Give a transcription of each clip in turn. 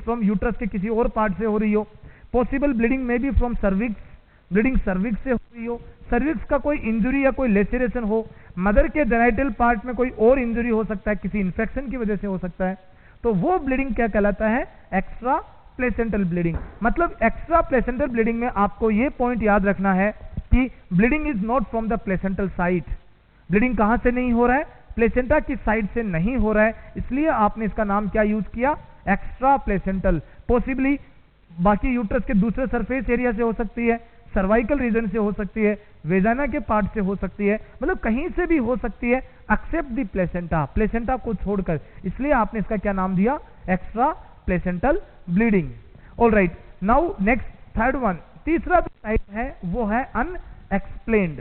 From uterus के किसी और पार्ट से हो रही हो, पॉसिबल ब्लीडिंग में भी फ्रॉम सर्विक्स, ब्लीडिंग सर्विक्स से हो रही हो, सर्विक्स का कोई इंजुरी या कोई लेसिरेशन हो, मदर के जेनाइटल पार्ट में कोई और इंजुरी हो सकता है, किसी इन्फेक्शन की वजह से हो सकता है, तो वो ब्लीडिंग क्या कहलाता है? Extra placental bleeding. मतलब एक्स्ट्रा प्लेसेंटल ब्लीडिंग में आपको ये पॉइंट याद रखना है कि bleeding is not from the placental side. Bleeding कहां से नहीं हो रहा है? प्लेसेंटा की साइड से नहीं हो रहा है, इसलिए आपने इसका नाम क्या यूज किया? Extra placental. पॉसिबली बाकी यूट्रस के दूसरे सरफेस एरिया से हो सकती है, सर्वाइकल रीजन से हो सकती है, वेजाना के पार्ट से हो सकती है, मतलब कहीं से भी हो सकती है एक्सेप्ट दी प्लेसेंटा, प्लेसेंटा को छोड़कर, इसलिए आपने इसका क्या नाम दिया? Extra placental bleeding. Alright, now next third one, तीसरा जो टाइप है वो है अनएक्सप्लेन्ड।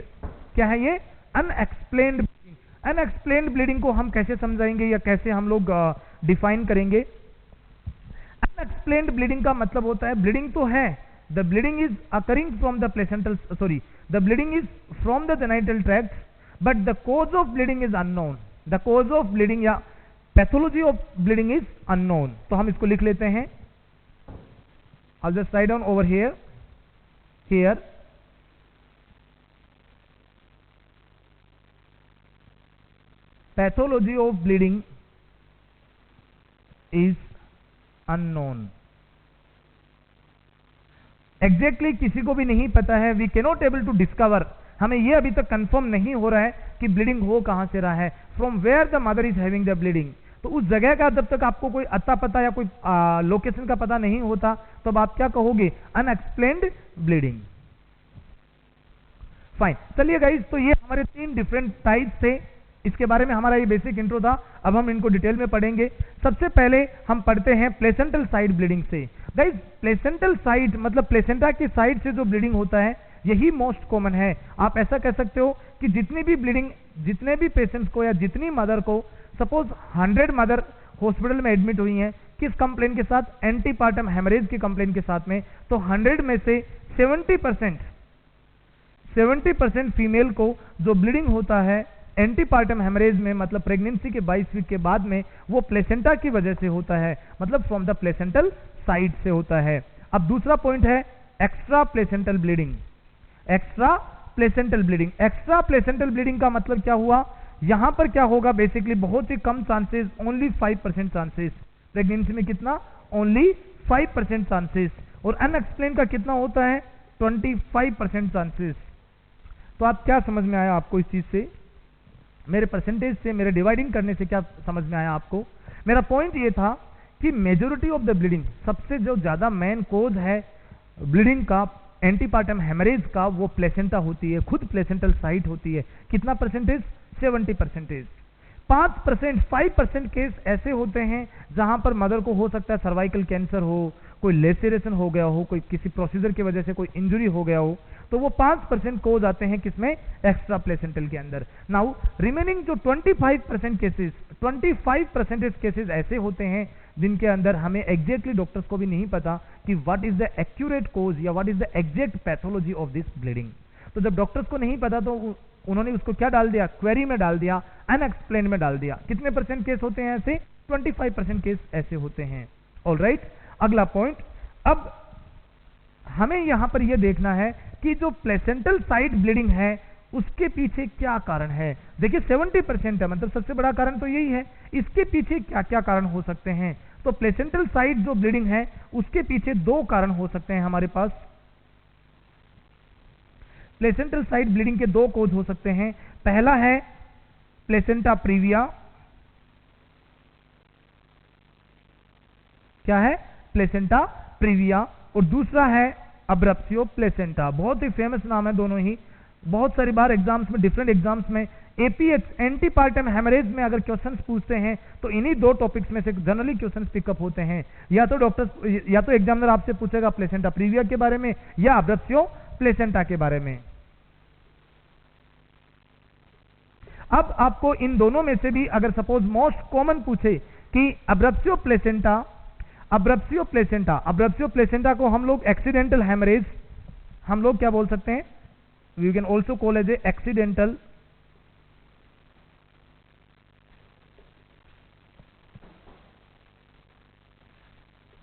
क्या है ये? Unexplained bleeding. अनएक्सप्लेन्ड ब्लीडिंग को हम कैसे समझाएंगे या कैसे हम लोग डिफाइन करेंगे? अनएक्सप्लेन्ड ब्लीडिंग का मतलब होता है ब्लीडिंग तो है, the bleeding is occurring from the placental, the bleeding is from the genital tract, but the cause of bleeding is unknown. The cause of bleeding या pathology of bleeding is unknown. तो हम इसको लिख लेते हैं, I'll just write down over here, pathology of bleeding is unknown. Exactly किसी को भी नहीं पता है, we cannot able to discover, हमें यह अभी तक कंफर्म नहीं हो रहा है कि ब्लीडिंग हो कहां से रहा है, from where the mother is having the bleeding. तो उस जगह का जब तक आपको कोई अता पता या कोई लोकेशन का पता नहीं होता, तो अब आप क्या कहोगे? Unexplained bleeding. फाइन, चलिए गाइस, तो ये हमारे 3 डिफरेंट टाइप्स थे, इसके बारे में हमारा ये बेसिक इंट्रो था। अब हम इनको डिटेल में पढ़ेंगे। सबसे पहले हम पढ़ते हैं प्लेसेंटल साइड ब्लीडिंग से। गाइस, प्लेसेंटल साइड मतलब प्लेसेंटा की साइड से जो ब्लीडिंग होता है यही मोस्ट कॉमन है। आप ऐसा कह सकते हो कि जितनी भी ब्लीडिंग, जितने भी पेशेंट्स को या जितनी मदर को, सपोज 100 मदर हॉस्पिटल में एडमिट हुई हैं, किस कंप्लेन के साथ? एंटीपार्टम हेमरेज की कंप्लेन के साथ में, तो 100 में से 70% फीमेल को जो ब्लीडिंग होता है एंटीपार्टम हेमरेज में, मतलब प्रेगनेंसी के 22 वीक के बाद में, वो प्लेसेंटा की वजह से होता है, मतलब फ्रॉम द प्लेसेंटल साइड से होता है। अब दूसरा पॉइंट है extra placental bleeding. Extra placental bleeding, extra placental bleeding का मतलब क्या हुआ? यहां पर क्या होगा? बेसिकली बहुत ही कम चांसेस, ओनली 5% चांसेस। प्रेगनेंसी में कितना? Only 5% chances. और अनएक्सप्लेन का कितना होता है? 25% चांसेस। तो आप क्या समझ में आया आपको इस चीज से? मेरे परसेंटेज से, मेरे डिवाइडिंग करने से क्या समझ में आया आपको? मेरा पॉइंट ये था कि मेजोरिटी ऑफ द ब्लीडिंग, सबसे जो ज्यादा मेन कोज है ब्लीडिंग का, एंटीपार्टम हेमरेज का, वो प्लेसेंटा होती है, खुद प्लेसेंटल साइट होती है। कितना परसेंटेज? 70%। 5% केस ऐसे होते हैं जहां पर मदर को हो सकता है सर्वाइकल कैंसर हो, कोई लेसेरेशन हो गया हो, कोई किसी प्रोसीजर की वजह से कोई इंजरी हो गया हो, तो वो 5% कोज आते हैं किसमें? एक्स्ट्रा प्लेसेंटल के अंदर। नाउ रिमेनिंग जो 25% केसेस, 25% केसेस ऐसे होते हैं जिनके अंदर हमें एग्जैक्टली डॉक्टर्स को भी नहीं पता कि व्हाट इज द एक्यूरेट कोज या what is the exact pathology of this bleeding. तो जब डॉक्टर्स को नहीं पता तो उन्होंने उसको क्या डाल दिया? क्वेरी में डाल दिया, अनएक्सप्लेन में डाल दिया। कितने परसेंट केस होते हैं ऐसे? 25% केस ऐसे होते हैं। ऑलराइट, अगला पॉइंट, अब हमें यहां पर यह देखना है कि जो प्लेसेंटल साइड ब्लीडिंग है उसके पीछे क्या कारण है। देखिए 70% है, मतलब सबसे बड़ा कारण तो यही है। इसके पीछे क्या क्या कारण हो सकते हैं? तो प्लेसेंटल साइड जो ब्लीडिंग है उसके पीछे 2 कारण हो सकते हैं हमारे पास। प्लेसेंटल साइड ब्लीडिंग के 2 कोज हो सकते हैं। पहला है प्लेसेंटा प्रीविया। क्या है? Placenta previa. और दूसरा है अब्रप्सियो प्लेसेंटा। बहुत ही फेमस नाम है दोनों ही, बहुत सारी बार एग्जाम्स में, डिफरेंट एग्जाम्स में, एपीएच एंटीपार्टम हेमरेज में अगर क्वेश्चंस पूछते हैं तो इन्हीं 2 टॉपिक्स में से जनरली क्वेश्चंस पिकअप होते हैं। या तो डॉक्टर या तो एग्जामिनर आपसे पूछेगा प्लेसेंटा प्रीविया के बारे में या अब्रप्सियो प्लेसेंटा के बारे में। अब आपको इन दोनों में से भी अगर सपोज मोस्ट कॉमन पूछे कि अब्रप्सियो प्लेसेंटा, अब्रप्सियो प्लेसेंटा को हम लोग एक्सीडेंटल हेमरेज, हम लोग क्या बोल सकते हैं? We can also call as a accidental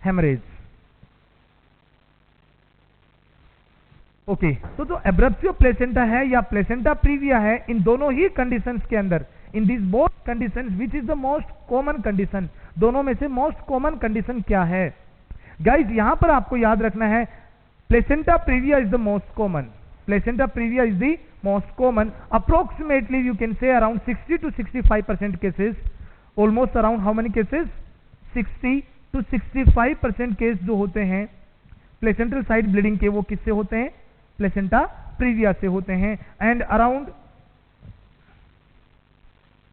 haemorrhage. Okay, तो जो एब्रप्सियो प्लेसेंटा है या प्लेसेंटा प्रीविया है, इन दोनों ही कंडीशंस के अंदर, in this both conditions which is the most common condition, दोनों में से मोस्ट कॉमन कंडीशन क्या है गाइज? यहां पर आपको याद रखना है placenta previa is the most common, placenta previa is the most common, approximately you can say around 60 to 65% cases, almost around how many cases, 60 to 65% case जो होते हैं प्लेसेंटल साइड ब्लीडिंग के, वो किससे होते हैं? प्लेसेंटा प्रीविया से होते हैं। एंड अराउंड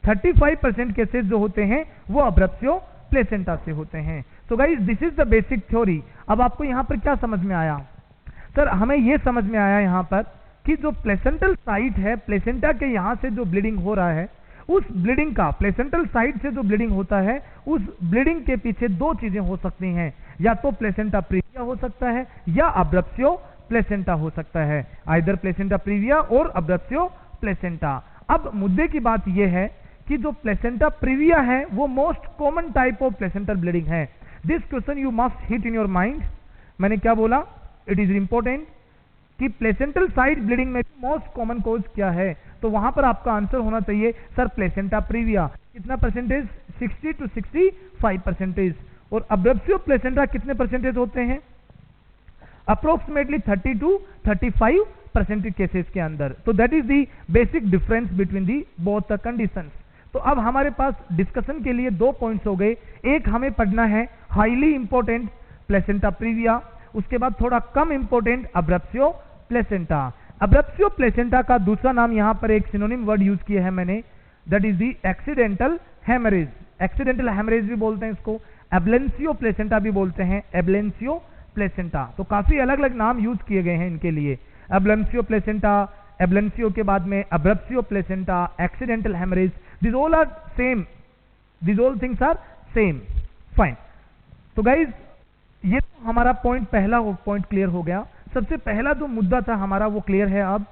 35% केसेस जो होते हैं वो अब्रप्सियो प्लेसेंटा से होते हैं। So guys this is the basic theory. अब आपको यहां पर क्या समझ में आया? सर हमें यह समझ में आया यहां पर कि जो प्लेसेंटल साइट है, प्लेसेंटा के यहां से जो ब्लीडिंग हो रहा है, उस ब्लीडिंग का, प्लेसेंटल साइड से जो ब्लीडिंग होता है, उस ब्लीडिंग के पीछे दो चीजें हो सकती हैं, या तो प्लेसेंटा प्रीविया हो सकता है या अब्रप्सियो प्लेसेंटा हो सकता है, आइदर प्लेसेंटा प्रीविया और अब्रप्सियो प्लेसेंटा। अब मुद्दे की बात यह है कि जो प्लेसेंटा प्रीविया है वो most common type of placental bleeding है। This question you must hit in your mind. मैंने क्या बोला? इट इज इंपॉर्टेंट कि प्लेसेंटल साइड ब्लीडिंग में मोस्ट कॉमन कॉज क्या है, तो वहां पर आपका आंसर होना चाहिए सर प्लेसेंटा प्रीविया। कितना परसेंटेज? 60 to 65%। और अब्रप्सियो प्लेसेंटा कितने परसेंटेज होते हैं? अप्रोक्सीमेटली 30 to 35% केसेस के अंदर। तो that is the basic difference between the both the conditions. तो अब हमारे पास डिस्कशन के लिए दो पॉइंट्स हो गए। एक हमें पढ़ना है हाईली इंपॉर्टेंट प्लेसेंटा प्रीविया, उसके बाद थोड़ा कम इंपॉर्टेंट अब्रप्सियो प्लेसेंटा। अब्रप्सियो प्लेसेंटा का दूसरा नाम यहां पर एक सिनोनिम वर्ड यूज किया है मैंने, that is the accidental haemorrhage. Accidental haemorrhage भी बोलते हैं इसको, एब्लेंसियो प्लेसेंटा भी बोलते हैं, एब्लेंसियो प्लेसेंटा। तो काफी अलग अलग नाम यूज किए गए हैं इनके लिए। एब्लेंसियो प्लेसेंटा, एब्लेंसियो के बाद में abruptio placenta, accidental haemorrhage, this all are same, this all things are same, fine. तो गाइज ये तो हमारा पॉइंट, पहला पॉइंट क्लियर हो गया। सबसे पहला जो मुद्दा था हमारा वो क्लियर है। अब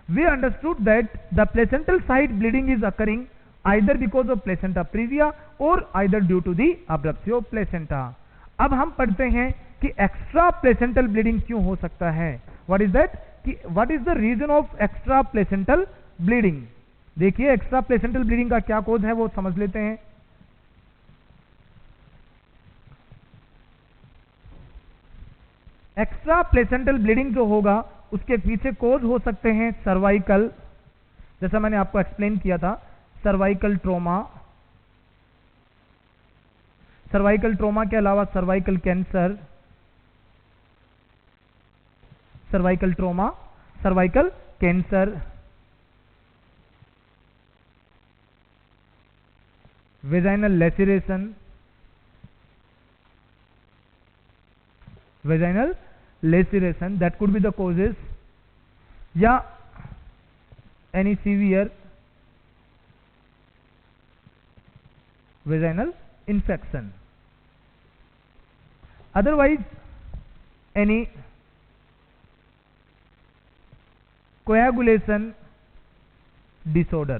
we understood that the placental side bleeding is occurring either because of placenta previa और either due to the abruptio placenta. अब हम पढ़ते हैं कि एक्स्ट्रा प्लेसेंटल ब्लीडिंग क्यों हो सकता है। What is that? कि what is the reason of extra placental bleeding. देखिए एक्स्ट्रा प्लेसेंटल ब्लीडिंग का क्या कोज है वो समझ लेते हैं। एक्स्ट्रा प्लेसेंटल ब्लीडिंग जो होगा उसके पीछे कोज हो सकते हैं सर्वाइकल, जैसा मैंने आपको एक्सप्लेन किया था, सर्वाइकल ट्रोमा, सर्वाइकल ट्रोमा के अलावा cervical cancer, cervical trauma, cervical cancer, vaginal laceration, vaginal laceration, that could be the causes, या any severe vaginal infection, otherwise any coagulation disorder,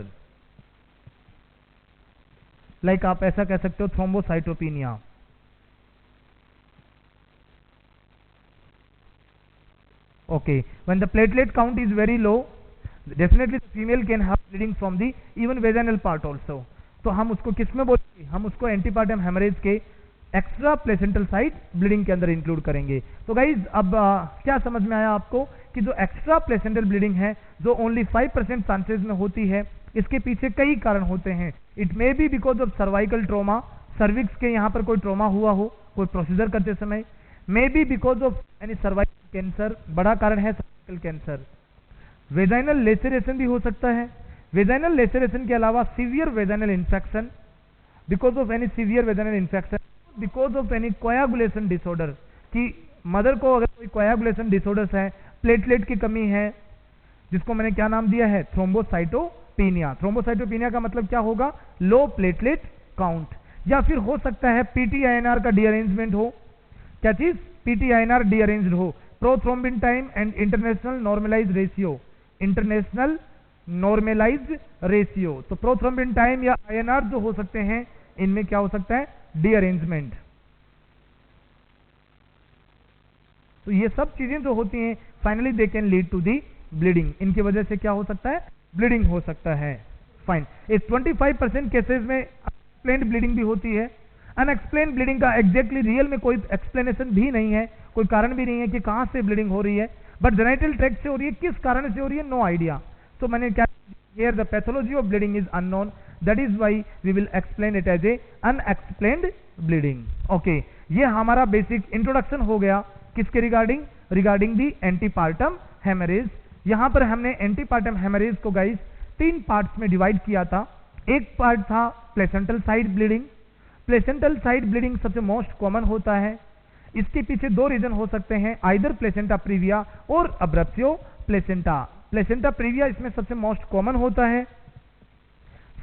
like आप ऐसा कह सकते हो thrombocytopenia. Okay, when the platelet count is very low, definitely the female can have bleeding from the even vaginal part also. तो हम उसको किस में बोलेंगे? हम उसको एंटीपार्टम हेमरेज के एक्स्ट्रा प्लेसेंटल साइड ब्लीडिंग के अंदर इंक्लूड करेंगे। तो गाइज अब क्या समझ में आया आपको कि जो एक्स्ट्रा प्लेसेंटल ब्लीडिंग है जो ओनली 5% चांसेस में होती है, इसके पीछे कई कारण होते हैं। It may be because of cervical trauma, cervix के यहाँ पर कोई ट्रोमा हुआ हो कोई प्रोसीजर करते समय, may be because of any cervical cancer, बड़ा कारण है सर्वाइकल कैंसर। वेजाइनल लेसेरेशन भी हो सकता है। वेजाइनल लेसेरेशन के अलावा severe vaginal infection, because of any severe vaginal infection, because of any coagulation disorder, कि मदर को अगर कोई कोयागुलेशन डिसऑर्डर्स है, प्लेटलेट की कमी है, जिसको मैंने क्या नाम दिया है? थ्रोम्बोसाइटोपिनिया। थ्रोम्बोसाइटोपिनिया का मतलब क्या होगा? Low platelet count. या फिर हो सकता है पीटीआईएनआर का डीअरेंजमेंट हो। क्या चीज? पीटीआईएनआर डीअरेंज्ड हो। Prothrombin time and international normalised ratio, international normalised ratio. तो प्रोथ्रोम्बिन टाइम या आईएनआर जो हो सकते हैं, इनमें क्या हो सकता है? डीअरेंजमेंट। तो ये सब चीजें जो होती हैं finally they can lead to the bleeding, इनकी वजह से क्या हो सकता है, ब्लीडिंग हो सकता है। फाइन, इस 25% केसेस में अनएक्सप्लेन्ड ब्लीडिंग भी होती है। अनएक्सप्लेन्ड ब्लीडिंग का एग्जैक्टली रियल में कोई एक्सप्लेनेशन भी नहीं है, कोई कारण भी नहीं है कि कहां से ब्लीडिंग हो रही है, बट जेनिटल ट्रैक्ट से हो रही है, किस कारण से हो रही है, नो आइडिया। तो मैंने क्या, here the pathology of bleeding is unknown, that is why we will explain it as a unexplained bleeding. Okay, ये हमारा बेसिक इंट्रोडक्शन हो गया किसके regarding, regarding the antepartum haemorrhage. यहां पर हमने एंटीपार्टम हेमरेज को गाइस 3 पार्ट्स में डिवाइड किया था। एक पार्ट था placental side bleeding. Placental side bleeding सबसे मोस्ट कॉमन होता है। इसके पीछे 2 रीजन हो सकते हैं, आइदर प्लेसेंटा प्रीविया और अब्रप्सियो प्लेसेंटा। प्लेसेंटा प्रीविया इसमें सबसे मोस्ट कॉमन होता है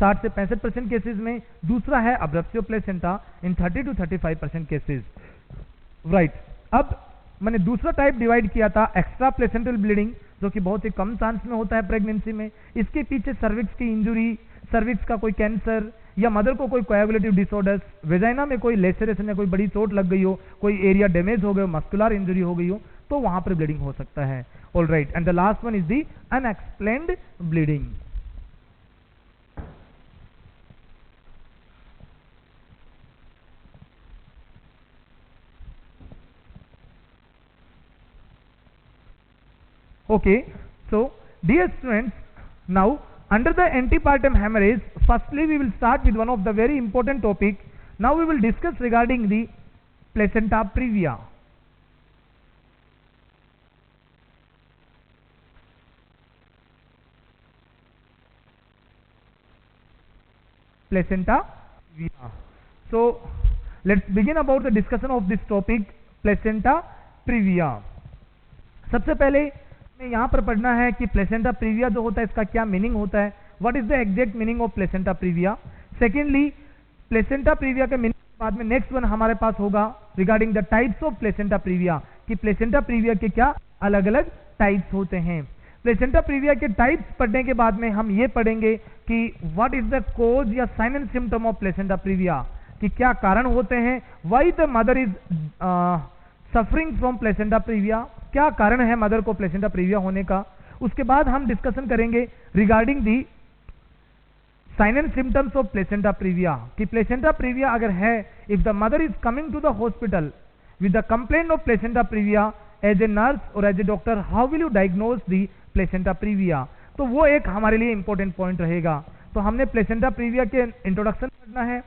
60 से 65% केसेस में। दूसरा है abruptio placenta in 30 to 35% cases. Right, अब मैंने दूसरा टाइप डिवाइड किया था एक्स्ट्रा प्लेसेंटल ब्लीडिंग, जो कि बहुत ही कम चांस में होता है प्रेगनेंसी में। इसके पीछे सर्विक्स की इंजुरी, सर्विक्स का कोई कैंसर, या मदर को कोई कोएगुलेटिव डिसऑर्डर्स, वेजाइना में कोई लेसरेशन या कोई बड़ी चोट लग गई हो, कोई एरिया डैमेज हो गया, मस्कुलर इंजरी हो गई हो, तो वहां पर ब्लीडिंग हो सकता है। All right, and the last one is the unexplained bleeding. Okay, so dear students, now under the antepartum hemorrhage, firstly we will start with one of the very important topic. Now we will discuss regarding the placenta previa. Placenta previa. So let's begin about the discussion of this topic, placenta previa. सबसे पहले यहां पर पढ़ना है कि placenta previa जो होता है इसका क्या मीनिंग होता है, what is the exact meaning of placenta previa. Secondly, placenta previa के मीनिंग के बाद में नेक्स्ट वन हमारे पास होगा regarding the types of placenta previa, कि प्लेसेंटा प्रीविया के क्या अलग अलग टाइप्स होते हैं। प्लेसेंटा प्रीविया के टाइप्स पढ़ने के बाद में हम ये पढ़ेंगे कि व्हाट इज द कोज या sign and symptom of placenta previa, कि क्या कारण होते हैं, why the mother is suffering from placenta praevia, क्या कारण है मदर को प्लेसेंटा प्रीविया होने का। उसके बाद हम डिस्कशन करेंगे regarding the sign and symptoms of placenta previa, कि प्लेसेंटा प्रीविया अगर है, if the mother is coming to the hospital with the complaint of placenta previa, as a nurse और as a doctor how will you diagnose the placenta previa. तो वो एक हमारे लिए important point रहेगा। तो हमने प्लेसेंटा प्रीविया के इंट्रोडक्शन पढ़ना है,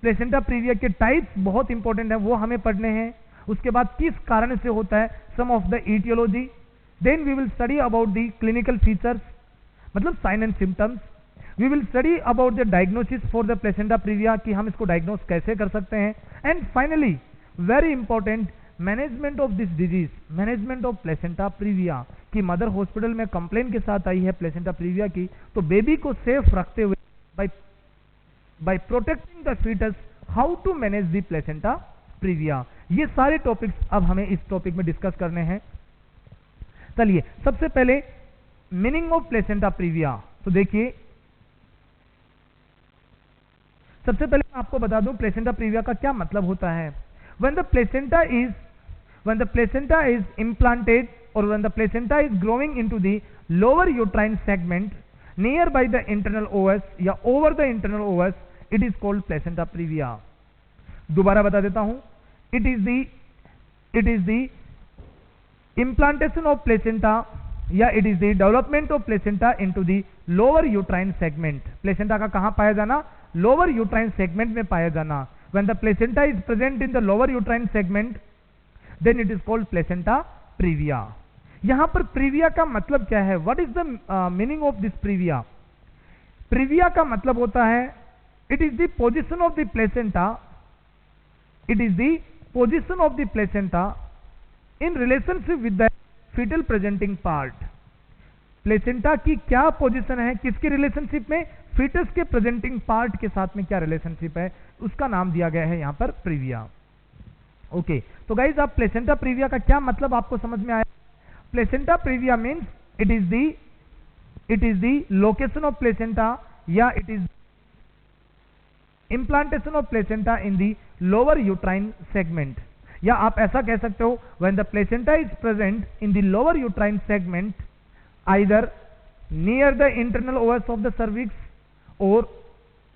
प्लेसेंटा प्रीविया के टाइप्स बहुत इंपॉर्टेंट है वो हमें पढ़ने हैं। उसके बाद किस कारण से होता है, some of the aetiology, then we will study about the clinical features, मतलब sign and symptoms. We will study about the diagnosis for the placenta previa, कि हम इसको डायग्नोस कैसे कर सकते हैं। And finally very important, management of this disease, management of placenta previa, कि mother hospital में कंप्लेन के साथ आई है प्लेसेंटा प्रीविया की, तो बेबी को सेफ रखते हुए by protecting the foetus, how to manage the placenta praevia. ये सारे टॉपिक्स अब हमें इस टॉपिक में डिस्कस करने हैं। चलिए सबसे पहले मीनिंग ऑफ प्लेसेंटा प्रीविया। तो देखिए, सबसे पहले मैं आपको बता दूं प्लेसेंटा प्रीविया का क्या मतलब होता है। when the placenta is implanted or when the placenta is growing into the lower uterine segment nearby the internal os या over the internal os, it is called placenta previa। दोबारा बता देता हूं, it is the implantation of placenta या it is the development of placenta into the lower uterine segment। placenta का कहां पाया जाना, lower uterine segment में पाया जाना। when the placenta is present in the lower uterine segment then it is called placenta previa। यहां पर previa का मतलब क्या है, what is the meaning of this previa। Previa का मतलब होता है it is the position of the placenta, it is the position of the placenta in relationship with the fetal presenting part। Placenta की क्या पोजीशन है, किसके relationship में, foetus के प्रेजेंटिंग पार्ट के साथ में क्या रिलेशनशिप है, उसका नाम दिया गया है यहां पर प्रीविया। ओके, तो गाइज आप प्लेसेंटा प्रीविया का क्या मतलब आपको समझ में आया। Placenta previa means it is the location of placenta या it is implantation of placenta in the lower uterine segment। या आप ऐसा कह सकते हो when the placenta is present in the lower uterine segment either near the internal os of the cervix और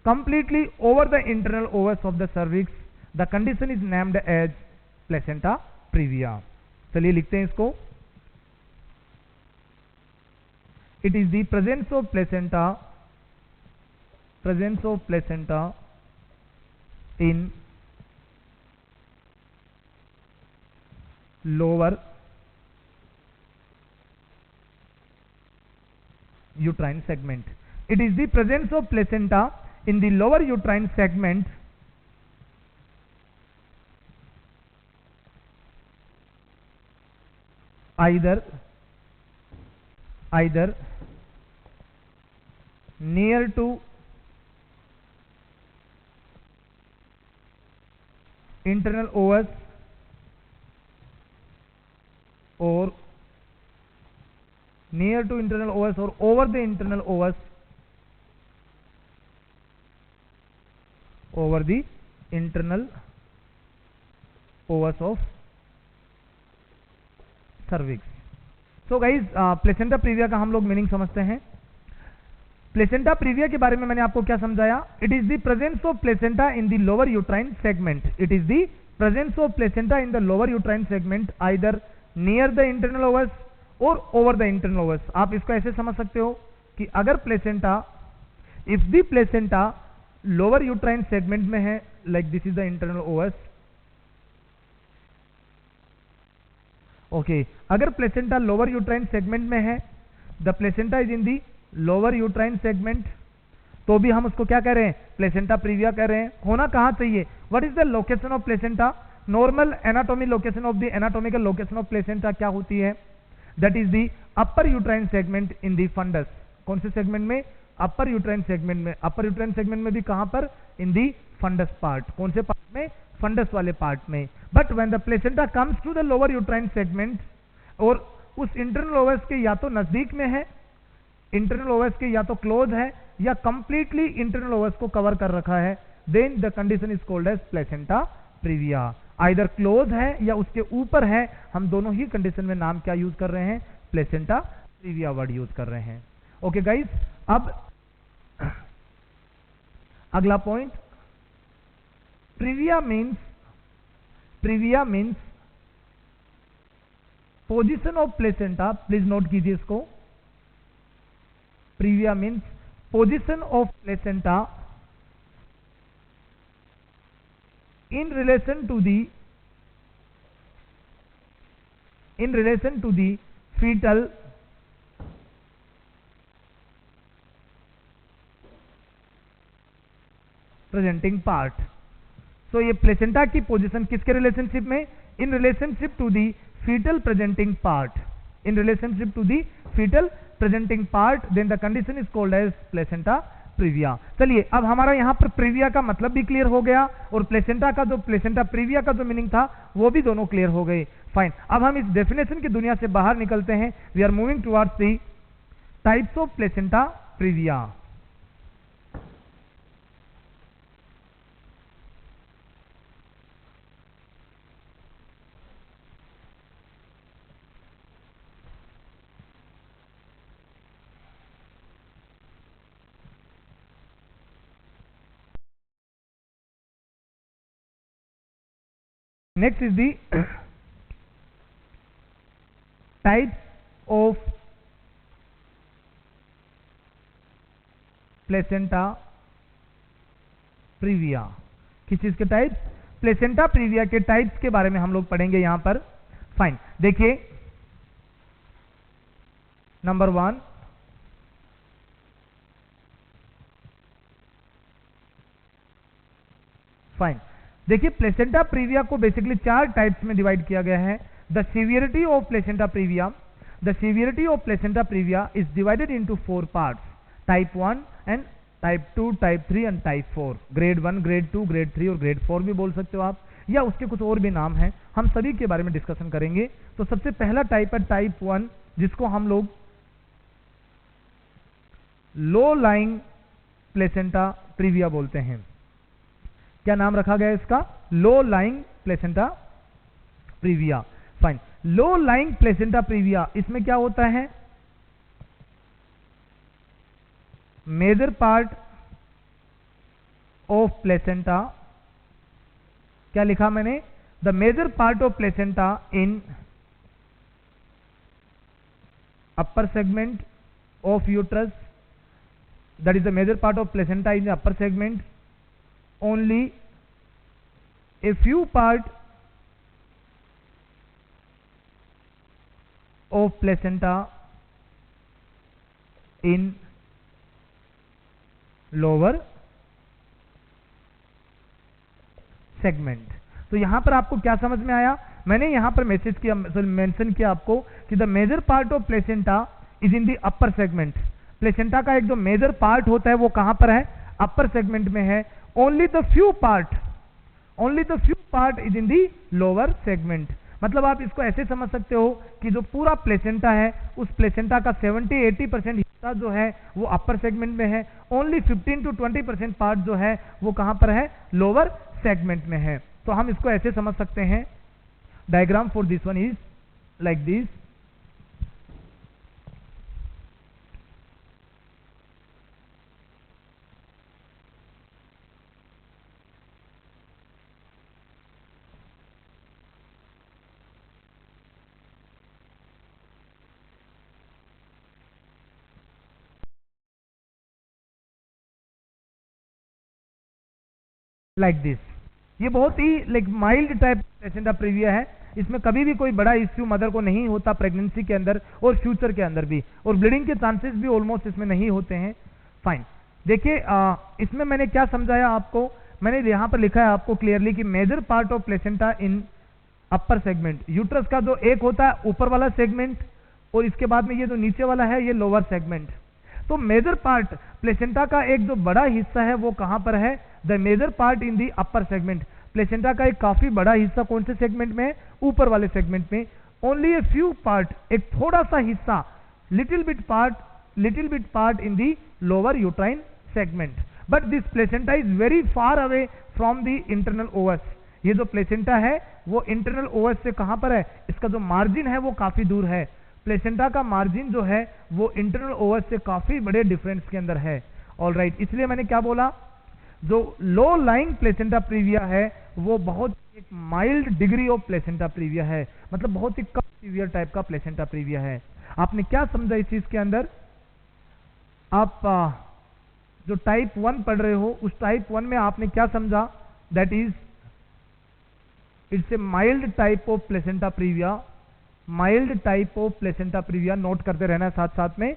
completely over the internal os of the cervix, the condition is named as placenta previa. चलिए लिखते हैं इसको। It is the presence of placenta in lower uterine segment. It is the presence of placenta in the lower uterine segment either near to internal ovus or near to internal ovus or over the internal ovus, over the internal ovus of cervix. So guys, placenta previa का हम लोग meaning समझते हैं। Placenta previa के बारे में मैंने आपको क्या समझाया? It is the presence of placenta in the lower uterine segment. It is the presence of placenta in the lower uterine segment either near the internal Owens और ओवर द इंटरनल ओवस। आप इसको ऐसे समझ सकते हो कि अगर placenta, if the placenta lower uterine segment में है, like this is the internal Owens, okay, अगर प्लेसेंटा लोअर यूट्राइन सेगमेंट में है, the placenta is in the lower uterine segment, तो भी हम उसको क्या कह रहे हैं? प्लेसेंटा प्रीविया कह रहे हैं। होना कहां चाहिए? What is the location of placenta? Normal anatomy location of the anatomical location of placenta क्या होती है? That is the upper uterine segment in the fundus. कौन से सेगमेंट में? अपर यूट्राइन सेगमेंट में। अपर यूट्राइन सेगमेंट में भी कहां पर? In the fundus part. कौन से पार्ट में? फंडस वाले पार्ट में। But when the placenta comes to the lower uterine segment और उस इंटरनल ओवस के या तो नजदीक में है, इंटरनल ओवस के या तो क्लोज है, या कंप्लीटली इंटरनल ओवस को कवर कर रखा है, then the condition is called as placenta praevia. Either close है या उसके ऊपर है, हम दोनों ही कंडीशन में नाम क्या यूज कर रहे हैं? प्लेसेंटा प्रीविया वर्ड यूज कर रहे हैं। ओके गाइस, अब अगला point, praevia means position of placenta. Please note कीजिए इसको। Praevia means position of placenta in relation to the fetal presenting part। so ये प्लेसेंटा की पोजीशन किसके रिलेशनशिप में? In relationship to the fetal presenting part, in relationship to the fetal presenting part, then the condition is called as placenta previa। चलिए, अब हमारा यहां पर previa का मतलब भी क्लियर हो गया और प्लेसेंटा प्रीविया का जो मीनिंग था वो भी दोनों क्लियर हो गए। फाइन, अब हम इस डेफिनेशन की दुनिया से बाहर निकलते हैं। We are moving towards the types of placenta praevia. Next is the types of placenta previa। किस चीज के टाइप्स? प्लेसेंटा प्रीविया के टाइप्स के बारे में हम लोग पढ़ेंगे यहां पर। फाइन, देखिए नंबर 1, फाइन, देखिए प्लेसेंटा प्रीविया को बेसिकली 4 टाइप्स में डिवाइड किया गया है। The severity of placenta previa, the severity of placenta previa is divided into 4 parts, type 1 and type 2, type 3 and type 4। Grade 1, grade 2, grade 3 और grade 4 भी बोल सकते हो आप, या उसके कुछ और भी नाम हैं, हम सभी के बारे में डिस्कशन करेंगे। तो सबसे पहला टाइप है टाइप 1, जिसको हम लोग लो लाइंग प्लेसेंटा प्रीविया बोलते हैं। क्या नाम रखा गया इसका? Low lying placenta previa. Fine. Low lying placenta previa, इसमें क्या होता है, मेजर पार्ट ऑफ प्लेसेंटा, क्या लिखा मैंने, the major part of placenta in upper segment of uterus, that is the major part of placenta in the upper segment, only a few part of placenta in lower segment। तो यहां पर आपको क्या समझ में आया, मैंने यहां पर मैसेज किया, मेंशन किया आपको कि the major part of placenta is in the upper segment. Placenta का एक जो मेजर पार्ट होता है वो कहां पर है, अपर सेगमेंट में है। Only the few part is in the lower segment. मतलब आप इसको ऐसे समझ सकते हो कि जो पूरा प्लेसेंटा है उस प्लेसेंटा का 70-80% हिस्सा जो है वो अपर सेगमेंट में है, ओनली 15-20% पार्ट जो है वो कहां पर है, लोअर सेगमेंट में है। तो हम इसको ऐसे समझ सकते हैं, diagram for this one is like this. Like this, ये बहुत ही like mild type placenta previa है। इसमें कभी भी कोई बड़ा इश्यू मदर को नहीं होता प्रेगनेंसी के अंदर और फ्यूचर के अंदर भी, और ब्लीडिंग के चांसेस भी ऑलमोस्ट इसमें नहीं होते हैं। फाइन। देखिए इसमें मैंने क्या समझाया आपको, मैंने यहां पर लिखा है आपको क्लियरली कि major part of placenta in upper segment, uterus का जो एक होता है ऊपर वाला सेगमेंट और इसके बाद में ये जो नीचे वाला है ये लोअर सेगमेंट। तो मेजर पार्ट प्लेसेंटा का एक जो बड़ा हिस्सा है वो कहां पर है, the major part in the upper segment. Placenta का एक काफी बड़ा हिस्सा कौन से सेगमेंट में है, ऊपर वाले सेगमेंट में। ओनली ए फ्यू पार्ट, एक थोड़ा सा हिस्सा, little bit part in the lower uterine segment. But this placenta is very far away from the internal Owens. ये जो प्लेसेंटा है वो इंटरनल ओवस से कहां पर है, इसका जो मार्जिन है वो काफी दूर है। प्लेसेंटा का मार्जिन जो है वो इंटरनल ओवस से काफी बड़े डिफरेंस के अंदर है। ऑलराइट, इसलिए मैंने क्या बोला, जो लो लाइंग प्लेसेंटा प्रीविया है वो बहुत एक mild degree of placenta previa है, मतलब बहुत ही कम सीवियर टाइप का प्लेसेंटा प्रीविया है। आपने क्या समझा इस चीज के अंदर, आप जो टाइप 1 पढ़ रहे हो उस टाइप 1 में आपने क्या समझा, that is it's a mild type of placenta previa. Mild type of placenta previa, note करते रहना साथ साथ में,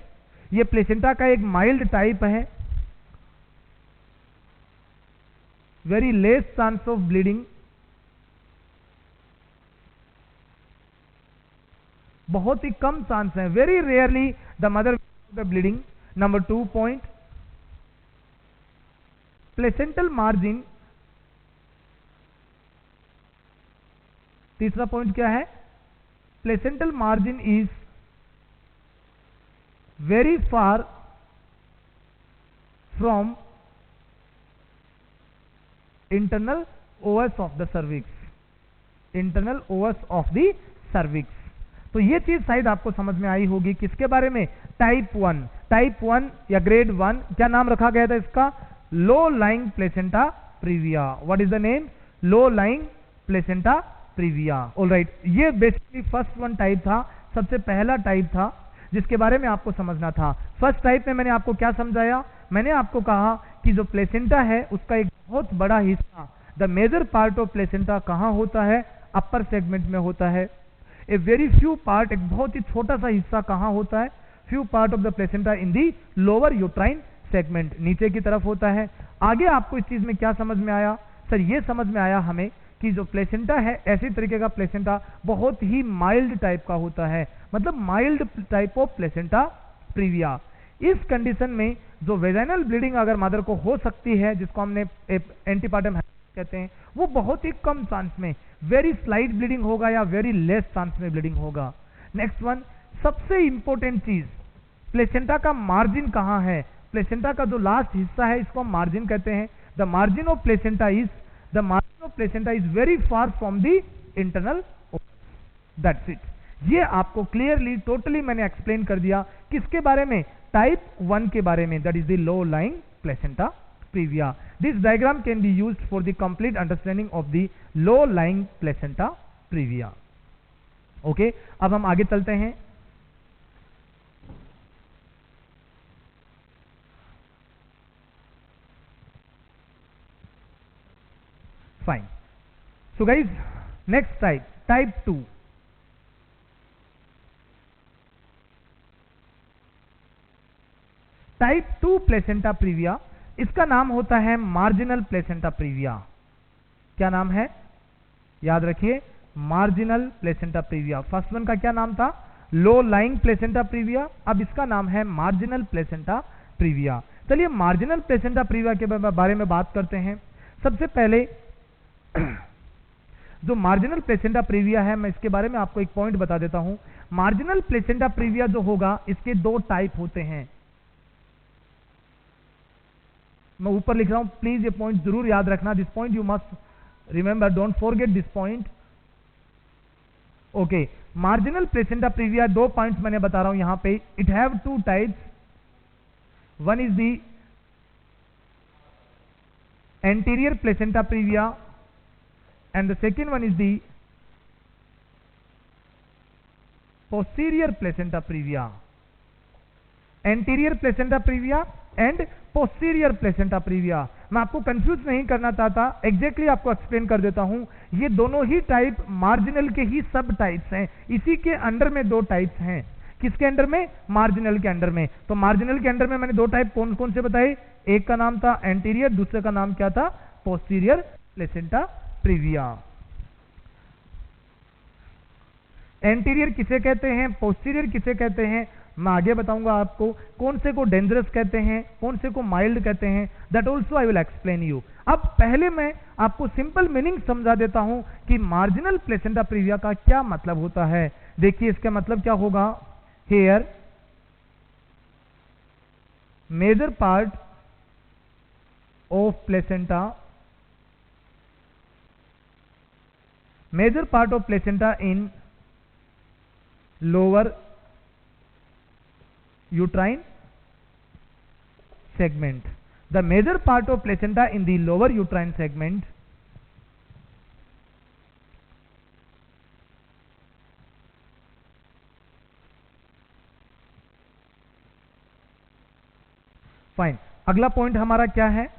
ये प्लेसेंटा का एक माइल्ड टाइप है। Very less chance of bleeding, बहुत ही कम चांस है, very rarely the mother the bleeding. Number 2 point, placental margin. तीसरा पॉइंट क्या है, placental margin is very far from internal os of the cervix. Internal os of the cervix. तो ये चीज शायद आपको समझ में आई होगी, किसके बारे में, टाइप 1। टाइप 1 या ग्रेड 1, क्या नाम रखा गया था इसका, low lying placenta previa. What is the name, low lying placenta previa. Alright, ये बेसिकली फर्स्ट वन टाइप था, सबसे पहला टाइप था जिसके बारे में आपको समझना था। फर्स्ट टाइप में मैंने आपको क्या समझाया, मैंने आपको कहा कि जो प्लेसेंटा है उसका एक बहुत बड़ा हिस्सा, the major part of placenta कहां होता है, अपर सेगमेंट में होता है। ए वेरी फ्यू पार्ट, एक बहुत ही छोटा सा हिस्सा कहां होता है, few part of the placenta in the lower uterine segment, नीचे की तरफ होता है। आगे आपको इस चीज में क्या समझ में आया, सर ये समझ में आया हमें कि जो प्लेसेंटा है ऐसी तरीके का प्लेसेंटा बहुत ही माइल्ड टाइप का होता है, मतलब mild type of placenta previa. इस कंडीशन में जो वेजाइनल ब्लीडिंग अगर मदर को हो सकती है, जिसको हमने एंटीपार्टम कहते हैं, वो बहुत ही कम चांस में, वेरी स्लाइट ब्लीडिंग होगा या वेरी लेस चांस में ब्लीडिंग होगा। नेक्स्ट वन, सबसे इंपॉर्टेंट चीज, प्लेसेंटा का मार्जिन कहां है। प्लेसेंटा का जो लास्ट हिस्सा है इसको हम मार्जिन कहते हैं। The margin of placenta is very far from the internal Owens. That's it. ये आपको क्लियरली टोटली मैंने एक्सप्लेन कर दिया किसके बारे में, टाइप 1 के बारे में, that is the low lying placenta previa. This diagram can be used for the complete understanding of the low lying placenta previa. Okay, अब हम आगे चलते हैं। Fine, so guys next type 2। Type 2 placenta previa, इसका नाम होता है marginal placenta praevia. क्या नाम है, याद रखिए, marginal placenta previa. First one का क्या नाम था, लो लाइंग प्लेसेंटा प्रीविया, अब इसका नाम है मार्जिनल प्लेसेंटा प्रीविया। चलिए मार्जिनल प्लेसेंटा प्रीविया के बारे में बात करते हैं। सबसे पहले जो मार्जिनल प्लेसेंटा प्रीविया है, मैं इसके बारे में आपको एक पॉइंट बता देता हूं। मार्जिनल प्लेसेंटा प्रीविया जो होगा, इसके दो टाइप होते हैं। मैं ऊपर लिख रहा हूं, प्लीज ये पॉइंट जरूर याद रखना। This point you must remember, don't forget this point. Okay, marginal placenta previa, दो पॉइंट्स मैंने बता रहा हूं यहां पे। It have two types. One is the anterior placenta previa and the second one is the posterior placenta previa. Anterior placenta previa and posterior placenta previa। मैं आपको confuse नहीं करना चाहता, एग्जैक्टली आपको एक्सप्लेन कर देता हूं। ये दोनों ही टाइप मार्जिनल के ही सब टाइप्स हैं। इसी के अंडर में दो टाइप्स हैं। किसके अंडर में, मार्जिनल के अंडर में। तो मार्जिनल के अंडर में मैंने दो टाइप कौन कौन से बताए, एक का नाम था एंटीरियर, दूसरे का नाम क्या था, पोस्टीरियर प्लेसेंटा प्रीविया। एंटीरियर किसे कहते हैं, पोस्टीरियर किसे कहते हैं, मैं आगे बताऊंगा आपको। कौन से को डेंजरस कहते हैं, कौन से को माइल्ड कहते हैं, that also I will explain you. अब पहले मैं आपको सिंपल मीनिंग समझा देता हूं कि मार्जिनल प्लेसेंटा प्रीविया का क्या मतलब होता है। देखिए इसका मतलब क्या होगा, here major part of placenta, major part of placenta in lower uterine segment. The major part of placenta in the lower uterine segment fine. अगला पॉइंट हमारा क्या है,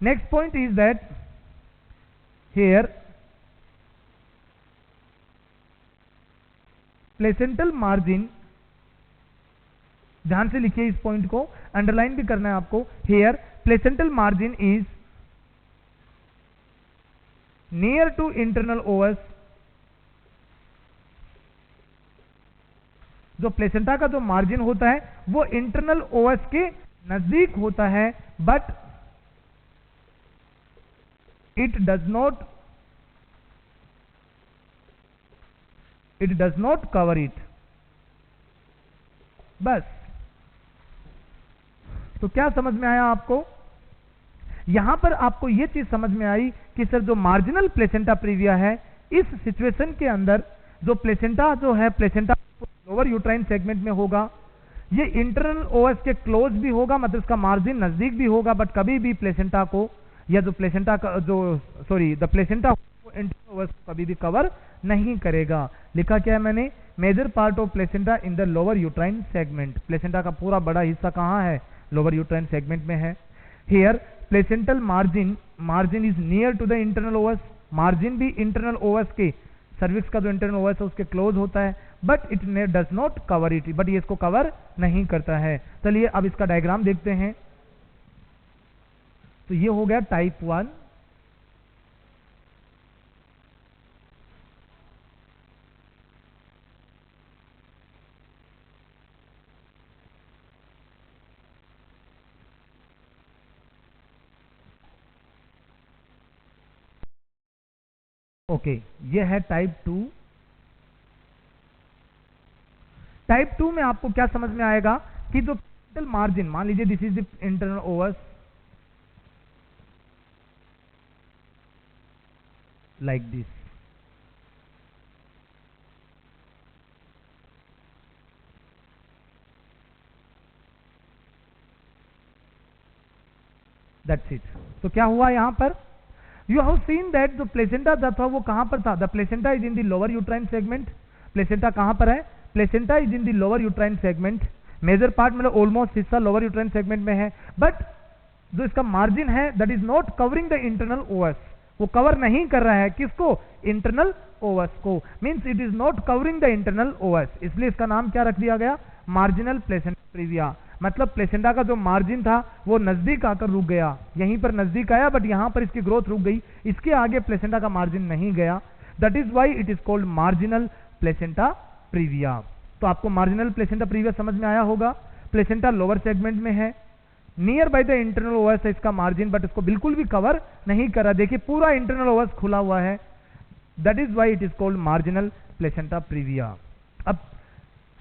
next point is that here placental margin, ध्यान से लिखिए इस point को, underline भी करना है आपको। Here placental margin is near to internal os. जो प्लेसेंटा का जो मार्जिन होता है वो इंटरनल ओवस के नजदीक होता है, but it does not cover it. बस, तो क्या समझ में आया आपको, यहां पर आपको यह चीज समझ में आई कि सर जो मार्जिनल प्लेसेंटा प्रीविया है, इस सिचुएशन के अंदर जो प्लेसेंटा जो है, प्लेसेंटा लोअर यूट्राइन सेगमेंट में होगा, ये इंटरनल ओएस के क्लोज भी होगा, मतलब इसका मार्जिन नजदीक भी होगा, बट कभी भी प्लेसेंटा को, या जो प्लेसेंटा का जो द प्लेसेंटा इंटरनल ओएस को कभी भी कवर नहीं करेगा। लिखा क्या है मैंने, major part of placenta in the lower uterine segment. Placenta का पूरा बड़ा हिस्सा कहां है, लोअर यूट्राइन सेगमेंट में है। Here placental margin is near to the internal os. Margin भी इंटरनल ओवस के, सर्विक्स का जो इंटरनल ओवस है उसके क्लोज होता है, but it does not cover it, but ये इसको कवर नहीं करता है। चलिए अब इसका डायग्राम देखते हैं। तो ये हो गया टाइप 1। ओके, ये है टाइप 2। टाइप 2 में आपको क्या समझ में आएगा कि जो इंटरनल मार्जिन, मान लीजिए this is the internal os like this, that's it. तो क्या हुआ यहां पर, यू हैव सीन दैट जो प्लेसेंटा था वो कहां पर था, the placenta is in the lower uterine segment. Placenta कहां पर है, placenta is in the lower uterine segment. Major part मतलब ऑलमोस्ट हिस्सा लोअर यूट्राइन सेगमेंट में है, बट जो इसका मार्जिन है that is not covering the internal Owens, वो कवर नहीं कर रहा है किसको, इंटरनल ओवस को, means it is not covering the internal Owens, इसलिए इसका नाम क्या रख दिया गया, मार्जिनल प्लेसेंटा प्रीविया। मतलब प्लेसेंटा का जो मार्जिन था वो नजदीक आकर रुक गया, यहीं पर नजदीक आया बट यहां पर इसकी ग्रोथ रुक गई, इसके आगे प्लेसेंटा का मार्जिन नहीं गया, that is why it is called marginal placenta previa. तो आपको मार्जिनल प्लेसेंटा प्रीविया समझ में आया होगा। प्लेसेंटा लोअर सेगमेंट में है, near by the internal os है इसका मार्जिन, बट इसको बिल्कुल भी कवर नहीं करा, देखिए पूरा इंटरनल ओवस खुला हुआ है, that is why it is called marginal placenta previa. अब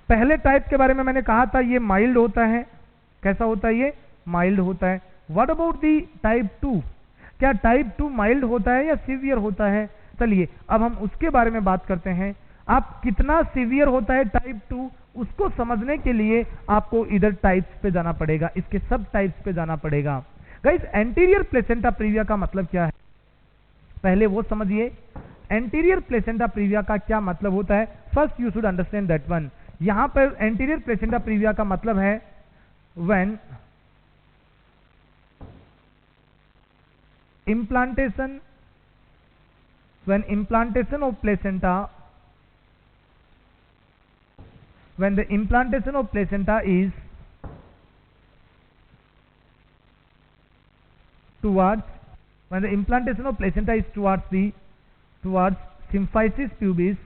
पहले टाइप के बारे में मैंने कहा था ये माइल्ड होता है, कैसा होता है, ये माइल्ड होता है। व्हाट अबाउट दी टाइप 2, क्या टाइप 2 माइल्ड होता है या सीवियर होता है, चलिए अब हम उसके बारे में बात करते हैं। आप कितना सीवियर होता है टाइप 2 उसको समझने के लिए आपको इधर टाइप्स पे जाना पड़ेगा, इसके सब टाइप्स पे जाना पड़ेगा। गाइस एंटीरियर प्लेसेंटा प्रीविया का मतलब क्या है, पहले वो समझिए। एंटीरियर प्लेसेंटा प्रीविया का क्या मतलब होता है, first you should understand that one. यहां पर एंटीरियर प्लेसेंटा प्रीविया का मतलब है when implantation of placenta, when the implantation of placenta is towards, when the implantation of placenta is towards symphysis pubis,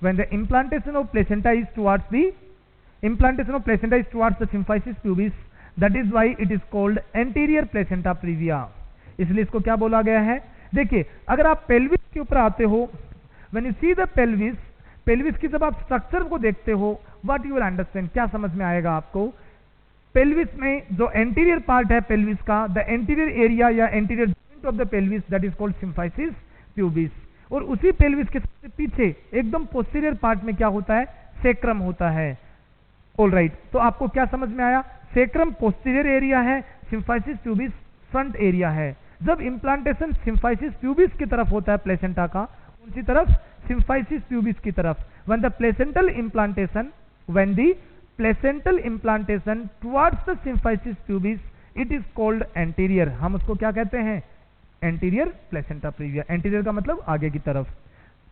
when the implantation of placenta is towards the symphysis pubis, that is why it is called anterior placenta previa। इसलिए इसको क्या बोला गया है, देखिए अगर आप pelvis के ऊपर आते हो, when you see the pelvis की जब आप स्ट्रक्चर को देखते हो, what you will understand, क्या समझ में आएगा आपको, पेल्विस में जो एंटीरियर पार्ट है पेल्विस का, द एंटीरियर एरिया या anterior joint of the pelvis that is called symphysis pubis, और उसी पेल्विस के सबसे पीछे एकदम पोस्टीरियर पार्ट में क्या होता है, सेक्रम होता है। ऑलराइट, तो आपको क्या समझ में आया, सेक्रम पोस्टीरियर एरिया है, सिम्फाइसिस प्यूबिस फ्रंट एरिया है। जब इंप्लांटेशन सिम्फाइसिस प्यूबिस की तरफ होता है प्लेसेंटा का, उनकी तरफ सिम्फाइसिस प्यूबिस की तरफ, when the placental implantation towards the symphysis pubis, it is called anterior। हम उसको क्या कहते हैं, एंटीरियर प्लेसेंटा प्रीविया। एंटीरियर का मतलब आगे की तरफ।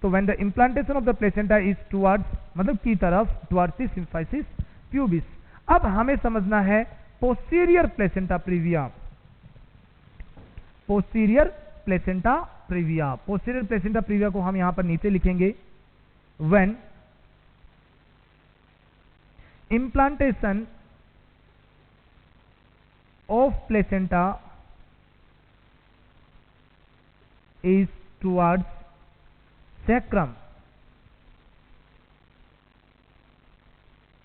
तो when the implantation of the placenta is towards, मतलब की तरफ, towards the symphysis pubis। अब हमें समझना है posterior placenta previa. Posterior placenta previa, posterior placenta previa को हम यहां पर नीचे लिखेंगे, when implantation of placenta is towards sacrum।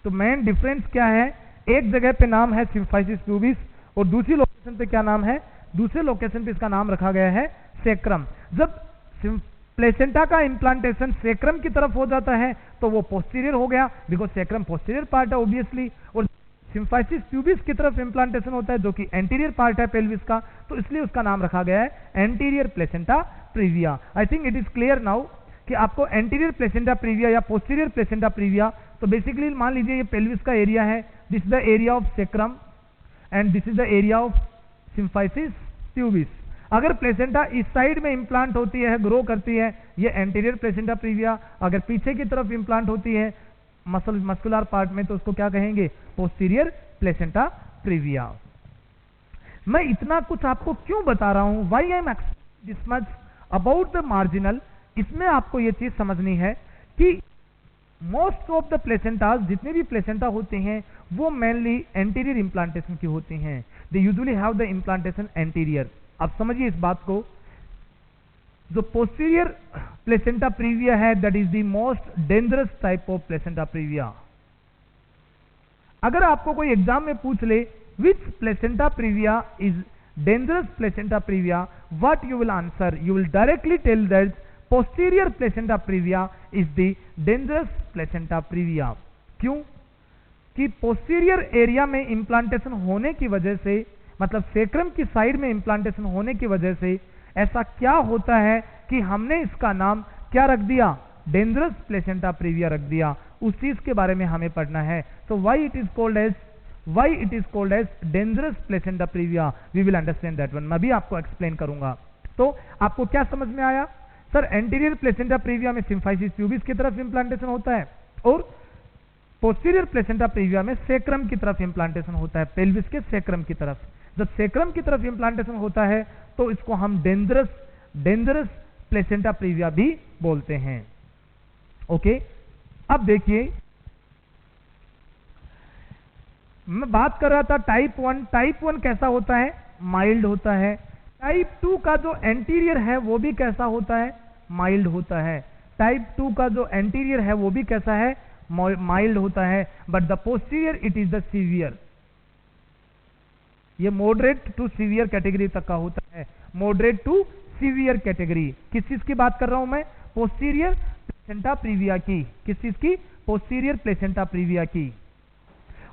तो मेन डिफरेंस क्या है, एक जगह पे नाम है सिम्फाइसिस प्यूबिस और दूसरी लोकेशन पे क्या नाम है, दूसरे लोकेशन पे इसका नाम रखा गया है सेक्रम। जब प्लेसेंटा का इंप्लांटेशन सेक्रम की तरफ हो जाता है तो वो पोस्टीरियर हो गया, बिकॉज सेक्रम पोस्टीरियर पार्ट है ऑब्वियसली, और सिम्फाइसिस प्यूबिस की तरफ इंप्लांटेशन होता है जो कि एंटीरियर पार्ट है पेल्विस का, तो इसलिए उसका नाम रखा गया है anterior placenta previa. I think it is clear now कि आपको एंटीरियर प्लेसेंटा प्रीविया या पोस्टीरियर प्लेसेंटा प्रीविया, तो बेसिकली मान लीजिए ये पेल्विस का एरिया है, this is the area of sacrum and this is the area of symphysis pubis. अगर प्लेसेंटा इस साइड में इंप्लांट होती है, ग्रो करती है, ये एंटीरियर प्लेसेंटा प्रीविया। अगर पीछे की तरफ इंप्लांट होती है मस्कुलर पार्ट में, तो उसको क्या कहेंगे, पोस्टीरियर प्लेसेंटा प्रीविया। मैं इतना कुछ आपको क्यों बता रहा हूं, why I am explaining this much about the marginal, इसमें आपको ये चीज समझनी है कि मोस्ट ऑफ द प्लेसेंटास, जितने भी प्लेसेंटा होते हैं वो मेनली एंटीरियर इंप्लांटेशन की होती हैं, they usually have the implantation anterior. अब समझिए इस बात को, जो पोस्टीरियर प्लेसेंटा प्रीविया है that is the most dangerous type of placenta previa. अगर आपको कोई एग्जाम में पूछ ले which placenta previa is dangerous placenta previa, what you will answer, you will directly tell that posterior placenta previa is the dangerous placenta previa। क्यों? कि posterior area में implantation होने की वजह से, मतलब सेक्रम की साइड में इंप्लांटेशन होने की वजह से ऐसा क्या होता है कि हमने इसका नाम क्या रख दिया? डेंजरस प्लेसेंटा प्रीविया रख दिया। उस चीज के बारे में हमें पढ़ना है। So why it is called as dangerous placenta praevia, we will understand that one. मैं भी आपको एक्सप्लेन करूंगा। तो आपको क्या समझ में आया? सर, एंटीरियर प्लेसेंटा प्रीविया में सिम्फाइसिस प्यूबिस की तरफ इंप्लांटेशन होता है और पोस्टीरियर प्लेसेंटा प्रीविया में सेक्रम की तरफ इंप्लांटेशन होता है, पेल्विस के सेक्रम की तरफ। जब सेक्रम की तरफ इंप्लांटेशन होता है तो इसको हम डेंजरस प्लेसेंटा प्रीविया भी बोलते हैं। ओके, अब देखिए, मैं बात कर रहा था टाइप 1। टाइप 1 कैसा होता है? माइल्ड होता है। टाइप 2 का जो एंटीरियर है वो भी कैसा होता है? माइल्ड होता है। टाइप 2 का जो एंटीरियर है वो भी कैसा है? माइल्ड होता है। But the posterior it is the severe. ये मॉडरेट टू सीवियर कैटेगरी तक का होता है। Moderate to severe category. किस चीज की बात कर रहा हूं मैं? पोस्टीरियर प्लेसेंटा प्रीविया की। किस चीज की? पोस्टीरियर प्लेसेंटा प्रीविया की।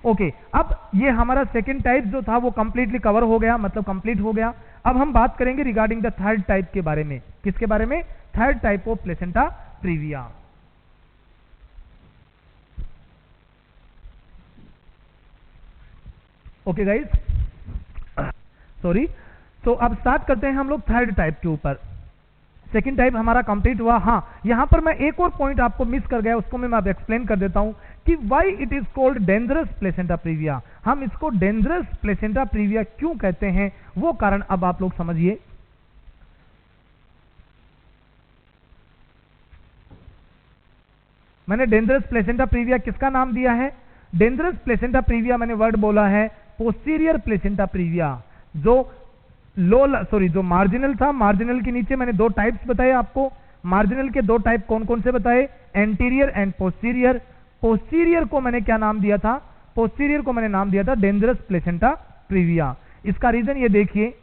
ओके, अब ये हमारा सेकंड टाइप जो था वो कंप्लीटली कवर हो गया, मतलब कंप्लीट हो गया। अब हम बात करेंगे रिगार्डिंग द थर्ड टाइप के बारे में। किसके बारे में? Third type of placenta previa. Okay guys, sorry. तो अब स्टार्ट करते हैं हम लोग थर्ड टाइप के ऊपर। सेकंड टाइप हमारा कंप्लीट हुआ। हाँ, यहां पर मैं एक और पॉइंट आपको मिस कर गया, उसको मैं अब एक्सप्लेन कर देता हूं कि why it is called dangerous placenta previa. हम इसको डेंजरस प्लेसेंटा प्रीविया क्यों कहते हैं, वो कारण अब आप लोग समझिए। मैंने डेंजरस प्लेसेंटा प्रीविया किसका नाम दिया है? डेंजरस प्लेसेंटा प्रीविया मैंने वर्ड बोला है पोस्टीरियर प्लेसेंटा प्रीविया। जो मार्जिनल था, मार्जिनल के नीचे मैंने दो टाइप्स बताए आपको। मार्जिनल के दो टाइप कौन कौन से बताए? Anterior and posterior. पोस्टीरियर को मैंने क्या नाम दिया था? पोस्टीरियर को मैंने नाम दिया था डेंजरस प्लेसेंटा प्रीविया। इसका रीजन ये देखिए,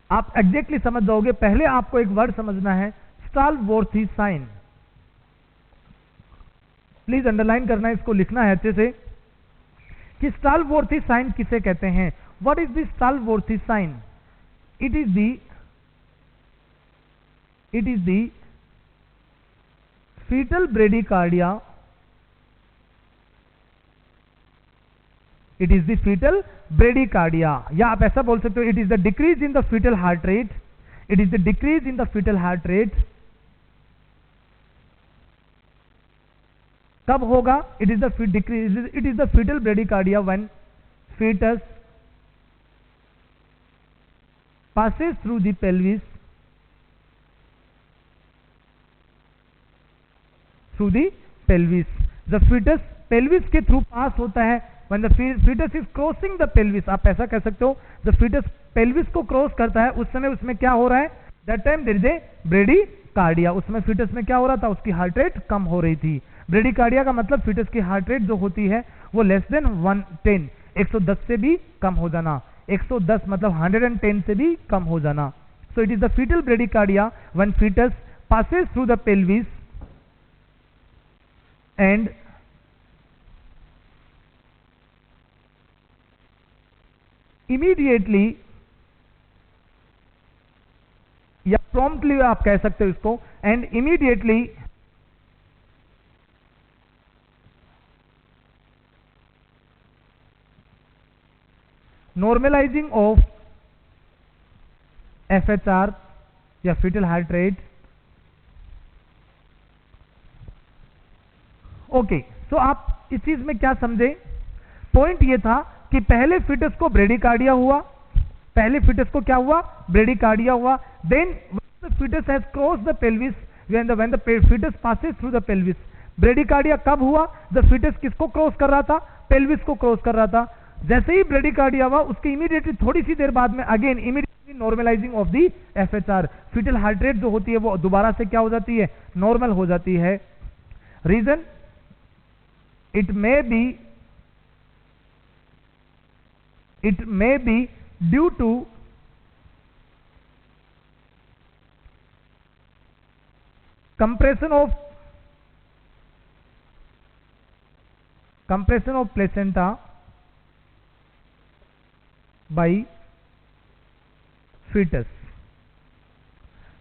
आप एग्जैक्टली समझ जाओगे। पहले आपको एक वर्ड समझना है, स्टालवोर्थी साइन। प्लीज अंडरलाइन करना है, इसको लिखना है अच्छे से कि स्टालवोर्थी साइन किसे कहते हैं। What is the Stallworthy sign? It is the fetal bradycardia. It is the fetal bradycardia, या आप ऐसा बोल सकते हो, it is the decrease in the fetal heart rate. It is the decrease in the fetal heart rate. कब होगा? It is the decrease. It is the fetal bradycardia when fetus passes through the pelvis. Through the pelvis. The fetus pelvis के through pass होता है। When the fetus is crossing the pelvis, आप ऐसा कह सकते हो, द फीटस पेल्विस को cross करता है, उस समय उसमें क्या हो रहा है? That time there is a bradycardia. उसमें फीटस में क्या हो रहा था? उसकी हार्ट रेट कम हो रही थी। ब्रेडीकार्डिया का मतलब फीटस की हार्ट रेट जो होती है वो लेस देन 110, 110 से भी कम हो जाना। 110 मतलब 110 से भी कम हो जाना। So it is the fetal bradycardia when fetus passes through the pelvis and immediately या promptly आप कह सकते हो इसको, and immediately normalizing of FHR या fetal heart rate। ओके, सो आप इस चीज में क्या समझे? पॉइंट ये था कि पहले फीटस को ब्रेडीकार्डिया हुआ, पहले फीटस को क्या हुआ? ब्रेडीकार्डिया हुआ। Then fetus has cross the pelvis, when the fetus passes through the pelvis. Bradycardia कब हुआ? द फीटस किसको क्रॉस कर रहा था? पेल्विस को क्रॉस कर रहा था। जैसे ही ब्रेडीकार्डिया हुआ, उसके इमीडिएटली थोड़ी सी देर बाद में again immediately normalising of the FHR, foetal heart rate जो होती है वो दोबारा से क्या हो जाती है? नॉर्मल हो जाती है। Reason? It may be due to compression of compression of placenta by fetus.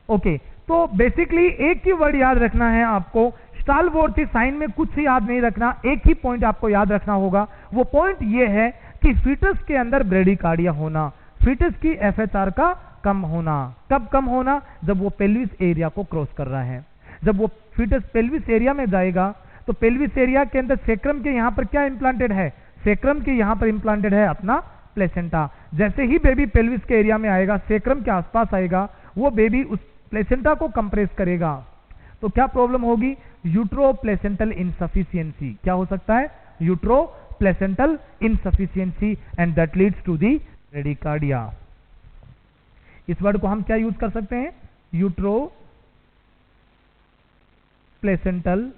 Okay, तो बेसिकली एक ही वर्ड याद रखना है आपको, स्टालवोर्थी साइन में कुछ ही याद नहीं रखना, एक ही पॉइंट आपको याद रखना होगा। वो पॉइंट ये है कि फीटस के अंदर ब्रेडिकार्डिया होना, फीटस की एफएचआर का कम होना। कब कम होना? जब वो पेल्विस एरिया को क्रॉस कर रहा है। जब वो फीटस पेल्विस एरिया में जाएगा तो पेल्विस एरिया के अंदर सेक्रम के यहां पर क्या इंप्लांटेड है? सेक्रम के यहां पर इंप्लांटेड है अपना प्लेसेंटा। जैसे ही बेबी पेल्विस के एरिया में आएगा, सेक्रम के आसपास आएगा, वो बेबी उस प्लेसेंटा को कंप्रेस करेगा। तो क्या प्रॉब्लम होगी? Utero placental insufficiency. क्या हो सकता है? Utero placental insufficiency, and that leads to the bradycardia. इस वर्ड को हम क्या यूज कर सकते हैं? Utero placental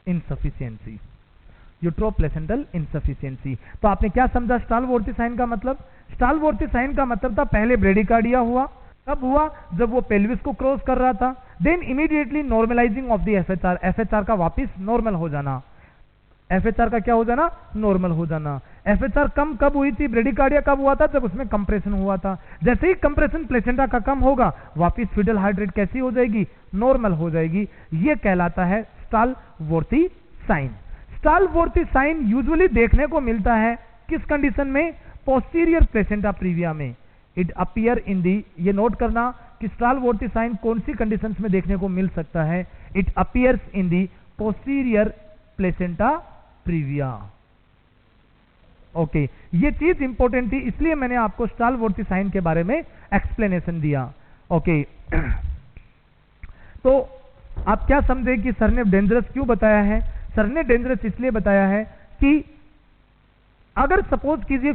insufficiency, uteroplacental insufficiency. तो आपने क्या समझा स्टालवोर्थी साइन का मतलब? स्टालवोर्थी साइन का मतलब था पहले ब्रेडिकार्डिया हुआ। कब हुआ? जब वो पेल्विस को क्रॉस कर रहा था। Then immediately normalising of the FHR, FHR का वापस नॉर्मल हो जाना। एफएचआर का क्या हो जाना? नॉर्मल हो जाना। एफएचआर कम कब हुई थी? ब्रेडिकार्डिया कब हुआ था? जब उसमें कंप्रेशन हुआ था। जैसे ही कंप्रेशन प्लेसेंटा का कम होगा, वापस फीटल हार्ट रेट कैसी हो जाएगी? नॉर्मल हो जाएगी। ये कहलाता है स्टालवोर्थी साइन। स्टालवोर्थी साइन यूजुअली देखने को मिलता है किस कंडीशन में? पोस्टीरियर प्लेसेंटा प्रीविया में। इट अपीयर इन दी, ये नोट करना कि स्टालवोर्थी साइन कौन सी कंडीशंस में देखने को मिल सकता है। It appears in the posterior placenta previa. Okay, ये चीज इंपॉर्टेंट थी, इसलिए मैंने आपको स्टालवोर्थी साइन के बारे में एक्सप्लेनेशन दिया। ओके, तो आप क्या समझे कि सर ने डेंजरस क्यों बताया है? सर ने डेंजरस इसलिए बताया है कि अगर सपोज कीजिए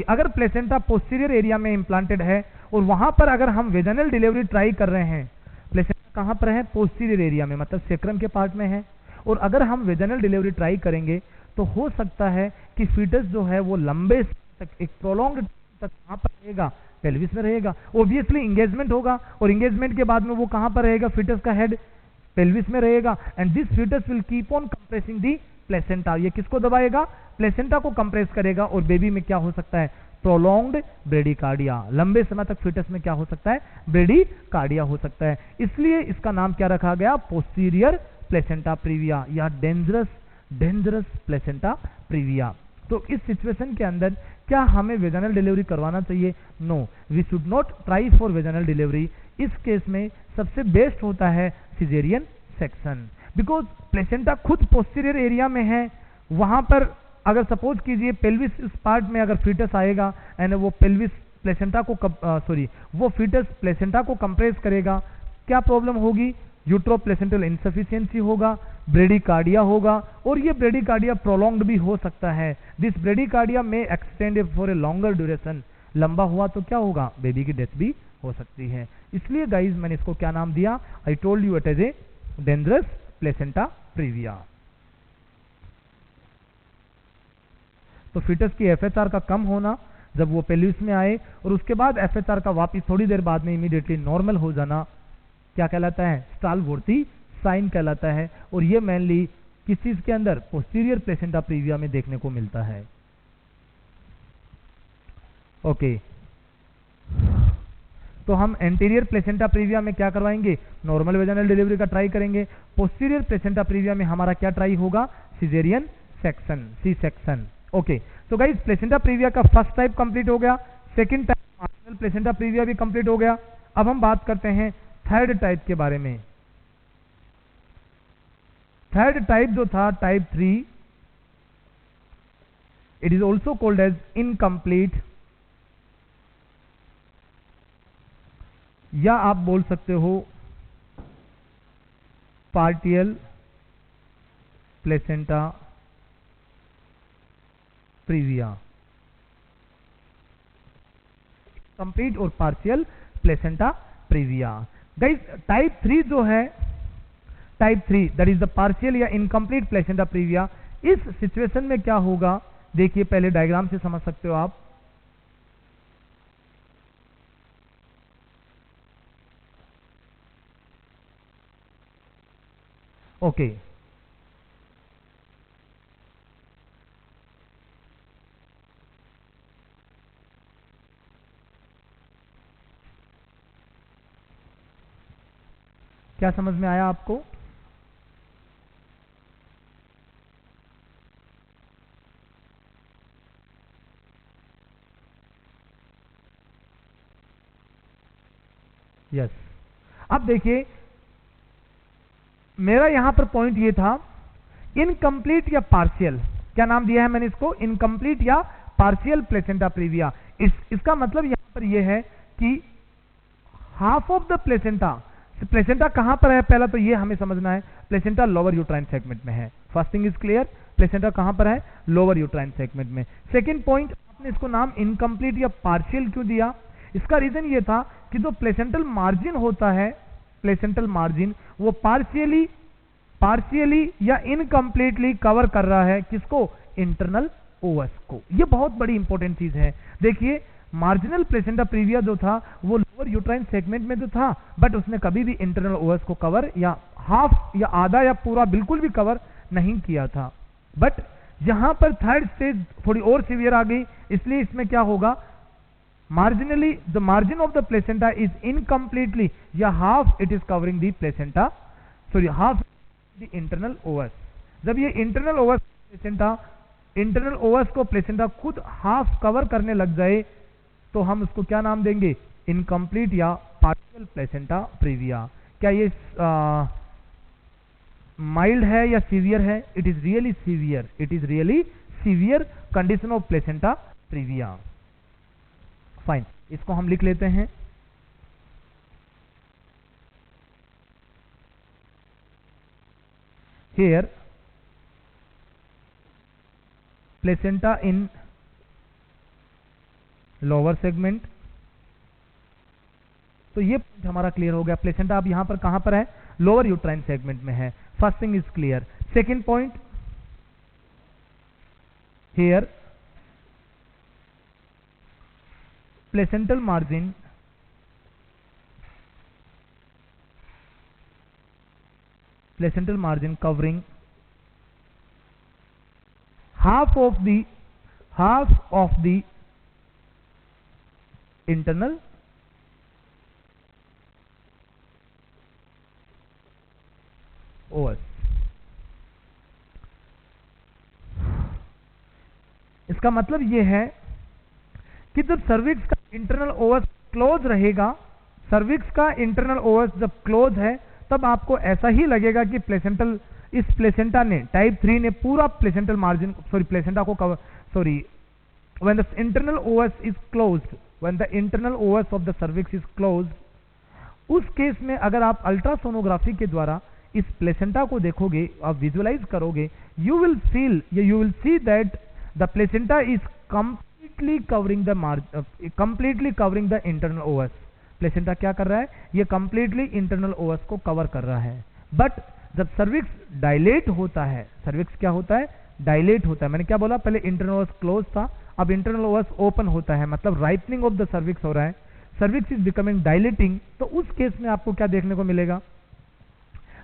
अगर प्लेसेंटा पोस्टीरियर एरिया में इंप्लांटेड है और वहां पर अगर हम वेजाइनल डिलीवरी ट्राई कर रहे हैं, प्लेसेंटा कहां पर है? पोस्टीरियर एरिया में, मतलब सेक्रम के पार्ट में है, और अगर हम वेजाइनल डिलीवरी ट्राई करेंगे तो हो सकता है कि फीटस जो है वो लंबे तक, एक प्रोलॉन्ग तक कहां पर रहेगा? पेल्विस में रहेगा। ऑब्वियसली इंगेजमेंट होगा, और इंगेजमेंट के बाद में वो कहां पर रहेगा? फीटस का हेड पेल्विस में रहेगा, and this fetus will keep on compressing the placenta. ये किसको दबाएगा? प्लेसेंटा को कंप्रेस करेगा, और बेबी में क्या हो सकता है? Prolonged bradycardia. लंबे समय तक फीटस में क्या हो सकता है? ब्रेडिकार्डिया हो सकता है। इसलिए इसका नाम क्या रखा गया? पोस्टीरियर प्लेसेंटा प्रीविया, या डेंजरस प्लेसेंटा प्रीविया। तो इस सिचुएशन के अंदर क्या हमें वेजाइनल डिलीवरी करवाना चाहिए? No, we should not try for vaginal delivery. इस केस में सबसे बेस्ट होता है सिजेरियन सेक्शन, बिकॉज प्लेसेंटा खुद पोस्टीरियर एरिया में है। वहां पर अगर सपोज कीजिए पेल्विस इस पार्ट में अगर फीटस आएगा एंड वो पेल्विस प्लेसेंटा को वो फीटस प्लेसेंटा को कंप्रेस करेगा, क्या प्रॉब्लम होगी? यूट्रो प्लेसेंटल इनसफिशियंसी होगा, ब्रेडिकार्डिया होगा, और ये ब्रेडिकार्डिया प्रोलॉन्ग्ड भी हो सकता है। दिस ब्रेडिकार्डिया में extend for a longer duration. लंबा हुआ तो क्या होगा? बेबी की डेथ भी हो सकती है। इसलिए गाइज मैंने इसको क्या नाम दिया? I told you it is a dangerous placenta previa. तो फीटस की एफएचआर का कम होना जब वो पेल्विस में आए, और उसके बाद एफएचआर का वापस थोड़ी देर बाद में इमीडिएटली नॉर्मल हो जाना, क्या कहलाता है? स्टालवोर्थी साइन कहलाता है। और ये मेनली किस चीज के अंदर? पोस्टीरियर प्लेसेंटा प्रीविया में देखने को मिलता है। ओके, तो हम एंटीरियर प्लेसेंटा प्रीविया में क्या करवाएंगे? नॉर्मल वेजाइनल डिलीवरी का ट्राई करेंगे। पोस्टीरियर प्लेसेंटा प्रीविया में हमारा क्या ट्राई होगा? Caesarean section, C section. Okay, तो गाइस प्लेसेंटा प्रीविया का फर्स्ट टाइप कंप्लीट हो गया, second type marginal placenta previa भी कंप्लीट हो गया। अब हम बात करते हैं थर्ड टाइप के बारे में। थर्ड टाइप जो था type 3, it is also called as incomplete, या आप बोल सकते हो पार्शियल प्लेसेंटा प्रीविया। कंप्लीट और partial placenta previa. Guys type 3 जो है, type 3 that is the partial या इनकम्प्लीट प्लेसेंटा प्रीविया। इस सिचुएशन में क्या होगा? देखिए, पहले डायग्राम से समझ सकते हो आप। ओके, क्या समझ में आया आपको? यस। अब देखिए, मेरा यहां पर पॉइंट ये था, इनकम्प्लीट या पार्शियल, क्या नाम दिया है मैंने इसको? इनकम्प्लीट या पार्शियल प्लेसेंटा प्रीविया। इसका मतलब यहां पर यह है कि half of the placenta, placenta कहां पर है पहला तो ये हमें समझना है, प्लेसेंटा लोअर यूट्राइन सेगमेंट में है। First thing is clear, placenta कहां पर है? लोअर यूट्राइन सेगमेंट में। सेकंड पॉइंट, आपने इसको नाम इनकम्प्लीट या पार्शियल क्यों दिया? इसका रीजन ये था कि जो प्लेसेंटल मार्जिन होता है, प्लेसेंटल मार्जिन, वो पार्शियली या इनकम्प्लीटली कवर कर रहा है किसको? इंटरनल ओवस को। ये बहुत बड़ी इंपॉर्टेंट चीज है। देखिए, मार्जिनल प्लेसेंटा प्रीविया जो था वो लोअर यूट्राइन सेगमेंट में तो था, बट उसने कभी भी इंटरनल ओवस को कवर या हाफ या आधा या पूरा बिल्कुल भी कवर नहीं किया था। बट यहां पर थर्ड स्टेज थोड़ी और सीवियर आ गई, इसलिए इसमें क्या होगा? marginally the margin of the placenta is incompletely या half it is covering the placenta, sorry half the internal ovus। जब ये internal ovus placenta, internal ovus को placenta खुद हाफ कवर करने लग जाए तो हम उसको क्या नाम देंगे? इनकम्प्लीट या पार्शियल प्लेसेंटा प्रीविया। क्या ये माइल्ड है या सीवियर है? It is really severe, it is really severe condition of placenta previa. Fine, इसको हम लिख लेते हैं। Here placenta in lower segment। तो ये हमारा क्लियर हो गया, प्लेसेंटा अब यहां पर कहां पर है? लोअर यूट्राइन सेगमेंट में है। First thing is clear. Second point, here placental margin covering half of the internal ovus। इसका मतलब यह है कि जब सर्विक्स का इंटरनल ओवस क्लोज रहेगा, सर्विक्स का इंटरनल ओवस जब क्लोज है, तब आपको ऐसा ही लगेगा कि प्लेसेंटल, इस प्लेसेंटा ने, टाइप 3 ने पूरा प्लेसेंटल मार्जिन, सॉरी प्लेसेंटा को cover, sorry when the internal ovus is closed, when the internal ovus of the cervix is closed, उस केस में अगर आप अल्ट्रासोनोग्राफी के द्वारा इस प्लेसेंटा को देखोगे, आप विजुअलाइज करोगे, you will see that the placenta is completely covering the internal ovus। Placenta क्या कर रहा है? ये कंप्लीटली इंटरनल ओवस को कवर कर रहा है। बट जब सर्विक्स डायलेट होता है, सर्विक्स क्या होता है? डायलेट होता है। मैंने क्या बोला? पहले इंटरनल ओवस क्लोज था, अब इंटरनल ओवस ओपन होता है, मतलब राइपनिंग ऑफ द सर्विक्स हो रहा है, सर्विक्स इज बिकमिंग डायलेटिंग। तो उस केस में आपको क्या देखने को मिलेगा?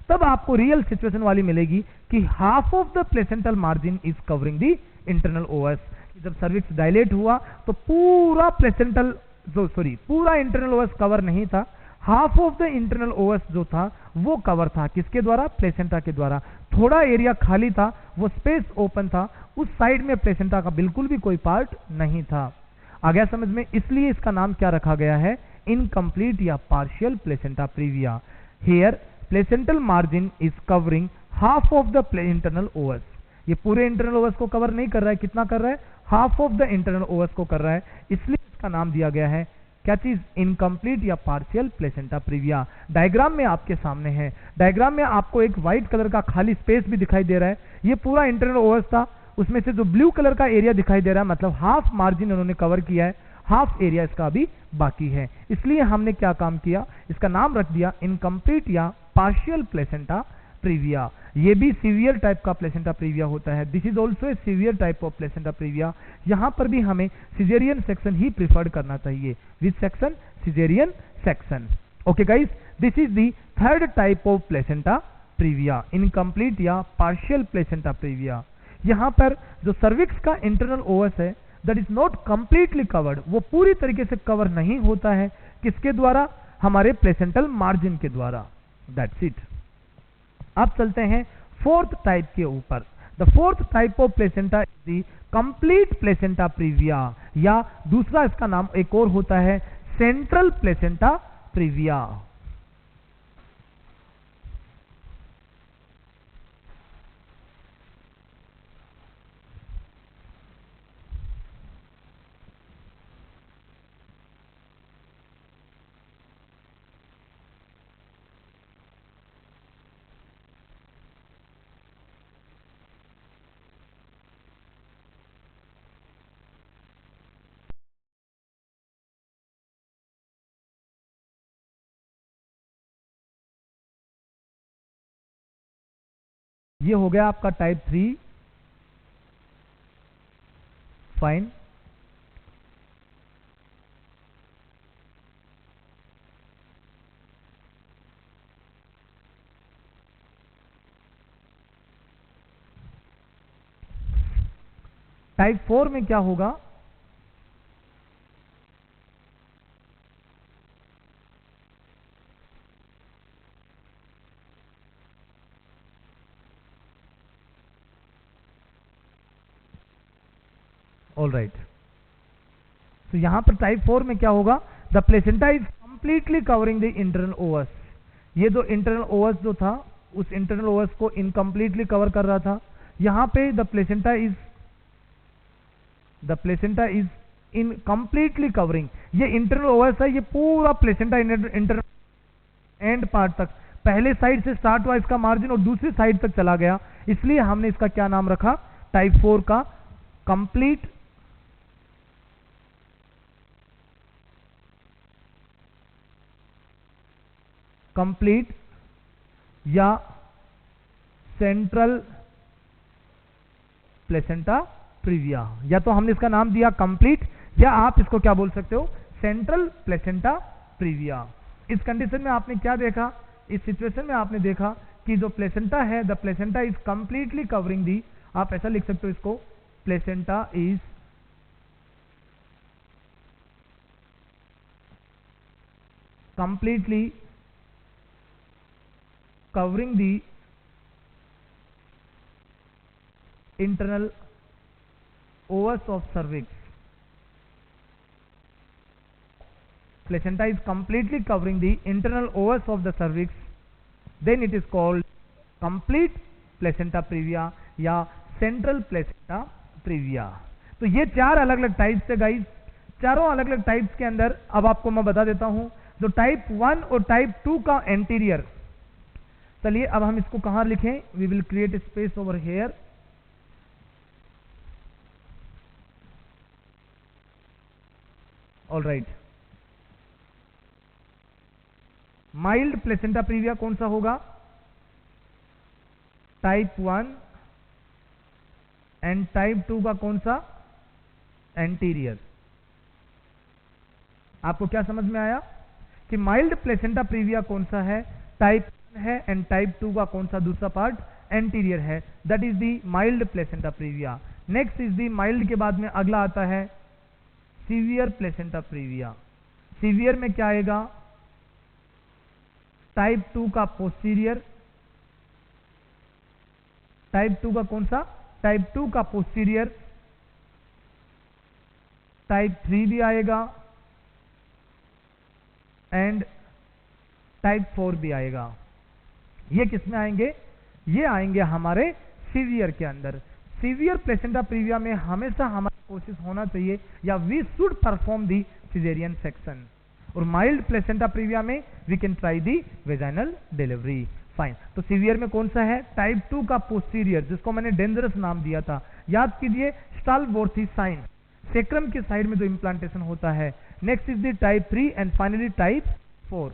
तब आपको रियल सिचुएशन वाली मिलेगी कि half of the placental margin is covering the internal Owens. जब सर्विक्स डायलेट हुआ तो पूरा प्लेसेंटल, पूरा इंटरनल ओवस कवर नहीं था, half of the internal os जो था वो कवर था। किसके द्वारा? प्लेसेंटा के द्वारा। थोड़ा एरिया खाली था, वो स्पेस ओपन था, उस साइड में प्लेसेंटा का बिल्कुल भी कोई पार्ट नहीं था। आ गया समझ में? इसलिए इसका नाम क्या रखा गया है? इनकम्प्लीट या partial placenta previa. Here placental margin is covering half of the internal Owens. ये पूरे इंटरनल ओवस को कवर नहीं कर रहा है, कितना कर रहा है? Half of the internal os को कर रहा है, इसलिए इसका नाम दिया गया है क्या चीज? इनकम्प्लीट या पार्शियल प्लेसेंटा प्रीविया। डायग्राम में आपके सामने है, डायग्राम में आपको एक व्हाइट कलर का खाली स्पेस भी दिखाई दे रहा है, ये पूरा इंटरनल ओवस था, उसमें से जो ब्लू कलर का एरिया दिखाई दे रहा है, मतलब हाफ मार्जिन उन्होंने कवर किया है, हाफ एरिया इसका अभी बाकी है। इसलिए हमने क्या काम किया? इसका नाम रख दिया इनकम्प्लीट या पार्शियल प्लेसेंटा प्रीविया। ये भी सीवियर टाइप का प्लेसेंटा प्रीविया होता है। This is also a severe type of placenta previa. यहां पर भी हमें सिजेरियन सेक्शन ही प्रिफर्ड करना चाहिए। Which section? Caesarean section. Okay guys, this is the third type of placenta previa, incomplete या पार्शियल प्लेसेंटा प्रीविया। यहां पर जो सर्विक्स का इंटरनल ओवस है that is not completely covered, वो पूरी तरीके से कवर नहीं होता है, किसके द्वारा? हमारे प्लेसेंटल मार्जिन के द्वारा। That's it. अब चलते हैं फोर्थ टाइप के ऊपर। The fourth type of placenta is the complete placenta previa, या दूसरा इसका नाम एक और होता है सेंट्रल प्लेसेंटा प्रीविया। ये हो गया आपका टाइप 3। फाइन। टाइप 4 में क्या होगा? All right. तो यहां पर टाइप 4 में क्या होगा? The placenta is completely covering the internal Owens. ये जो इंटरनल ओवस जो था, उस इंटरनल ओवस को इनकम्प्लीटली कवर कर रहा था। यहां पे the placenta is in completely covering. ये इंटरनल ओवस है, ये पूरा प्लेसेंटा इंटरनल एंड पार्ट तक, पहले साइड से स्टार्ट हुआ इसका मार्जिन और दूसरी साइड तक चला गया, इसलिए हमने इसका क्या नाम रखा? टाइप 4 का कंप्लीट या सेंट्रल प्लेसेंटा प्रीविया। या तो हमने इसका नाम दिया कंप्लीट, या आप इसको क्या बोल सकते हो? Central placenta previa. इस कंडीशन में आपने क्या देखा? इस सिचुएशन में आपने देखा कि जो प्लेसेंटा है, the placenta is completely covering the, आप ऐसा लिख सकते हो इसको, placenta is completely covering the internal ovus of cervix. Placenta is completely covering the internal ovus of the cervix, then it is called complete placenta previa या central placenta previa। तो ये चार अलग अलग टाइप्स है गाइस। चारों अलग अलग टाइप्स के अंदर अब आपको मैं बता देता हूं, जो टाइप 1 और टाइप 2 का एंटीरियर। चलिए अब हम इसको कहां लिखें? We will create space over here. All right. Mild placenta previa कौन सा होगा? टाइप 1। एंड टाइप 2 का कौन सा? एंटीरियर। आपको क्या समझ में आया कि माइल्ड प्लेसेंटा प्रीविया कौन सा है? टाइप है, एंड टाइप 2 का कौन सा दूसरा पार्ट? एंटीरियर है। That is the mild placenta previa. Next is the mild के बाद में अगला आता है सीवियर प्लेसेंटा प्रीविया। सीवियर में क्या आएगा? टाइप 2 का पोस्टीरियर। टाइप 2 का कौन सा? टाइप 2 का पोस्टीरियर। टाइप 3 भी आएगा एंड टाइप 4 भी आएगा। ये किस में आएंगे? ये आएंगे हमारे सीवियर के अंदर। सीवियर प्लेसेंटा प्रीविया में हमेशा हमारी कोशिश होना चाहिए, या we should perform the caesarean section. और माइल्ड प्लेसेंटा प्रीविया में we can try the vaginal delivery. Fine. तो सीवियर में कौन सा है? टाइप 2 का पोस्टीरियर, जिसको मैंने डेंजरस नाम दिया था। याद कीजिए, स्टालबोर्थी साइन, सेक्रम के साइड में जो इंप्लांटेशन होता है। Next is the type 3 and finally type 4।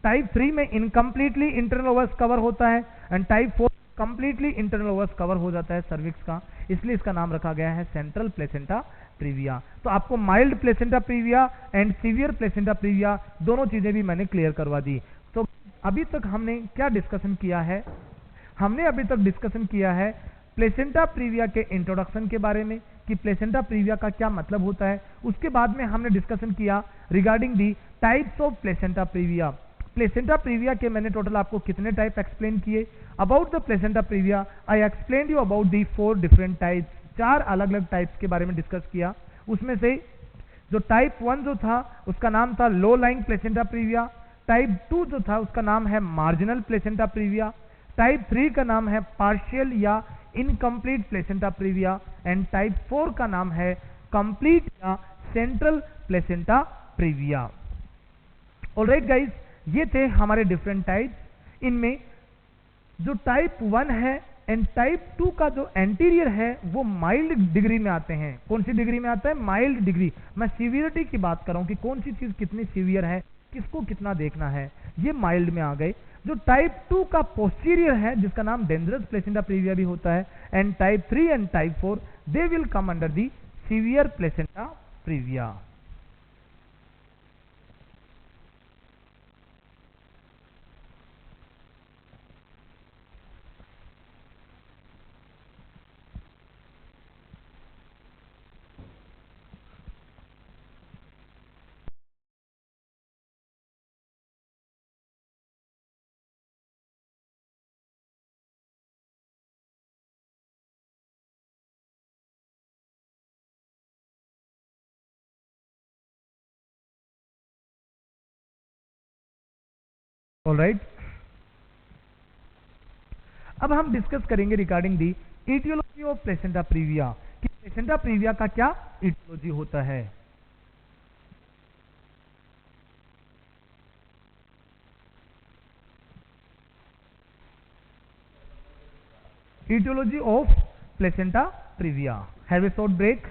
Type 3 में इनकम्प्लीटली इंटरनल ओवस कवर होता है, and type 4 completely internal Owens cover हो जाता है सर्विक्स का, इसलिए इसका नाम रखा गया है सेंट्रल प्लेसेंटा प्रीविया। तो आपको mild placenta previa and severe placenta previa दोनों चीजें भी मैंने क्लियर करवा दी। तो अभी तक हमने क्या डिस्कशन किया है? हमने अभी तक डिस्कशन किया है प्लेसेंटा प्रीविया के इंट्रोडक्शन के बारे में कि प्लेसेंटा प्रीविया का क्या मतलब होता है। उसके बाद में हमने डिस्कशन किया regarding the types of placenta previa. Placenta previa के मैंने टोटल आपको कितने टाइप एक्सप्लेन किए? About the placenta previa I explain you about the 4 different types. 4 अलग अलग टाइप्स के बारे में डिस्कस किया। उसमें से जो टाइप 1 जो था उसका नाम था low lying placenta previa, type 2 जो था उसका नाम है मार्जिनल प्लेसेंटा प्रीविया, टाइप 3 का नाम है पार्शियल या incomplete placenta previa and type 4 का नाम है कंप्लीट या central placenta previa. Alright guys, ये थे हमारे डिफरेंट टाइप्स। इनमें जो टाइप 1 है एंड टाइप 2 का जो एंटीरियर है वो माइल्ड डिग्री में आते हैं। कौन सी डिग्री में आता है? Mild degree. मैं सीवियरिटी की बात कर रहा हूं कि कौन सी चीज कितनी सीवियर है, किसको कितना देखना है, ये माइल्ड में आ गए। जो टाइप 2 का पोस्टीरियर है जिसका नाम डेंजरस प्लेसेंटा प्रीविया भी होता है, and type 3 and type 4 they will come under the severe placenta previa. Alright, अब हम डिस्कस करेंगे regarding the aetiology of placenta previa कि प्लेसेंटा प्रीविया का क्या इटियोलॉजी होता है। Etiology of placenta previa. Have a short break.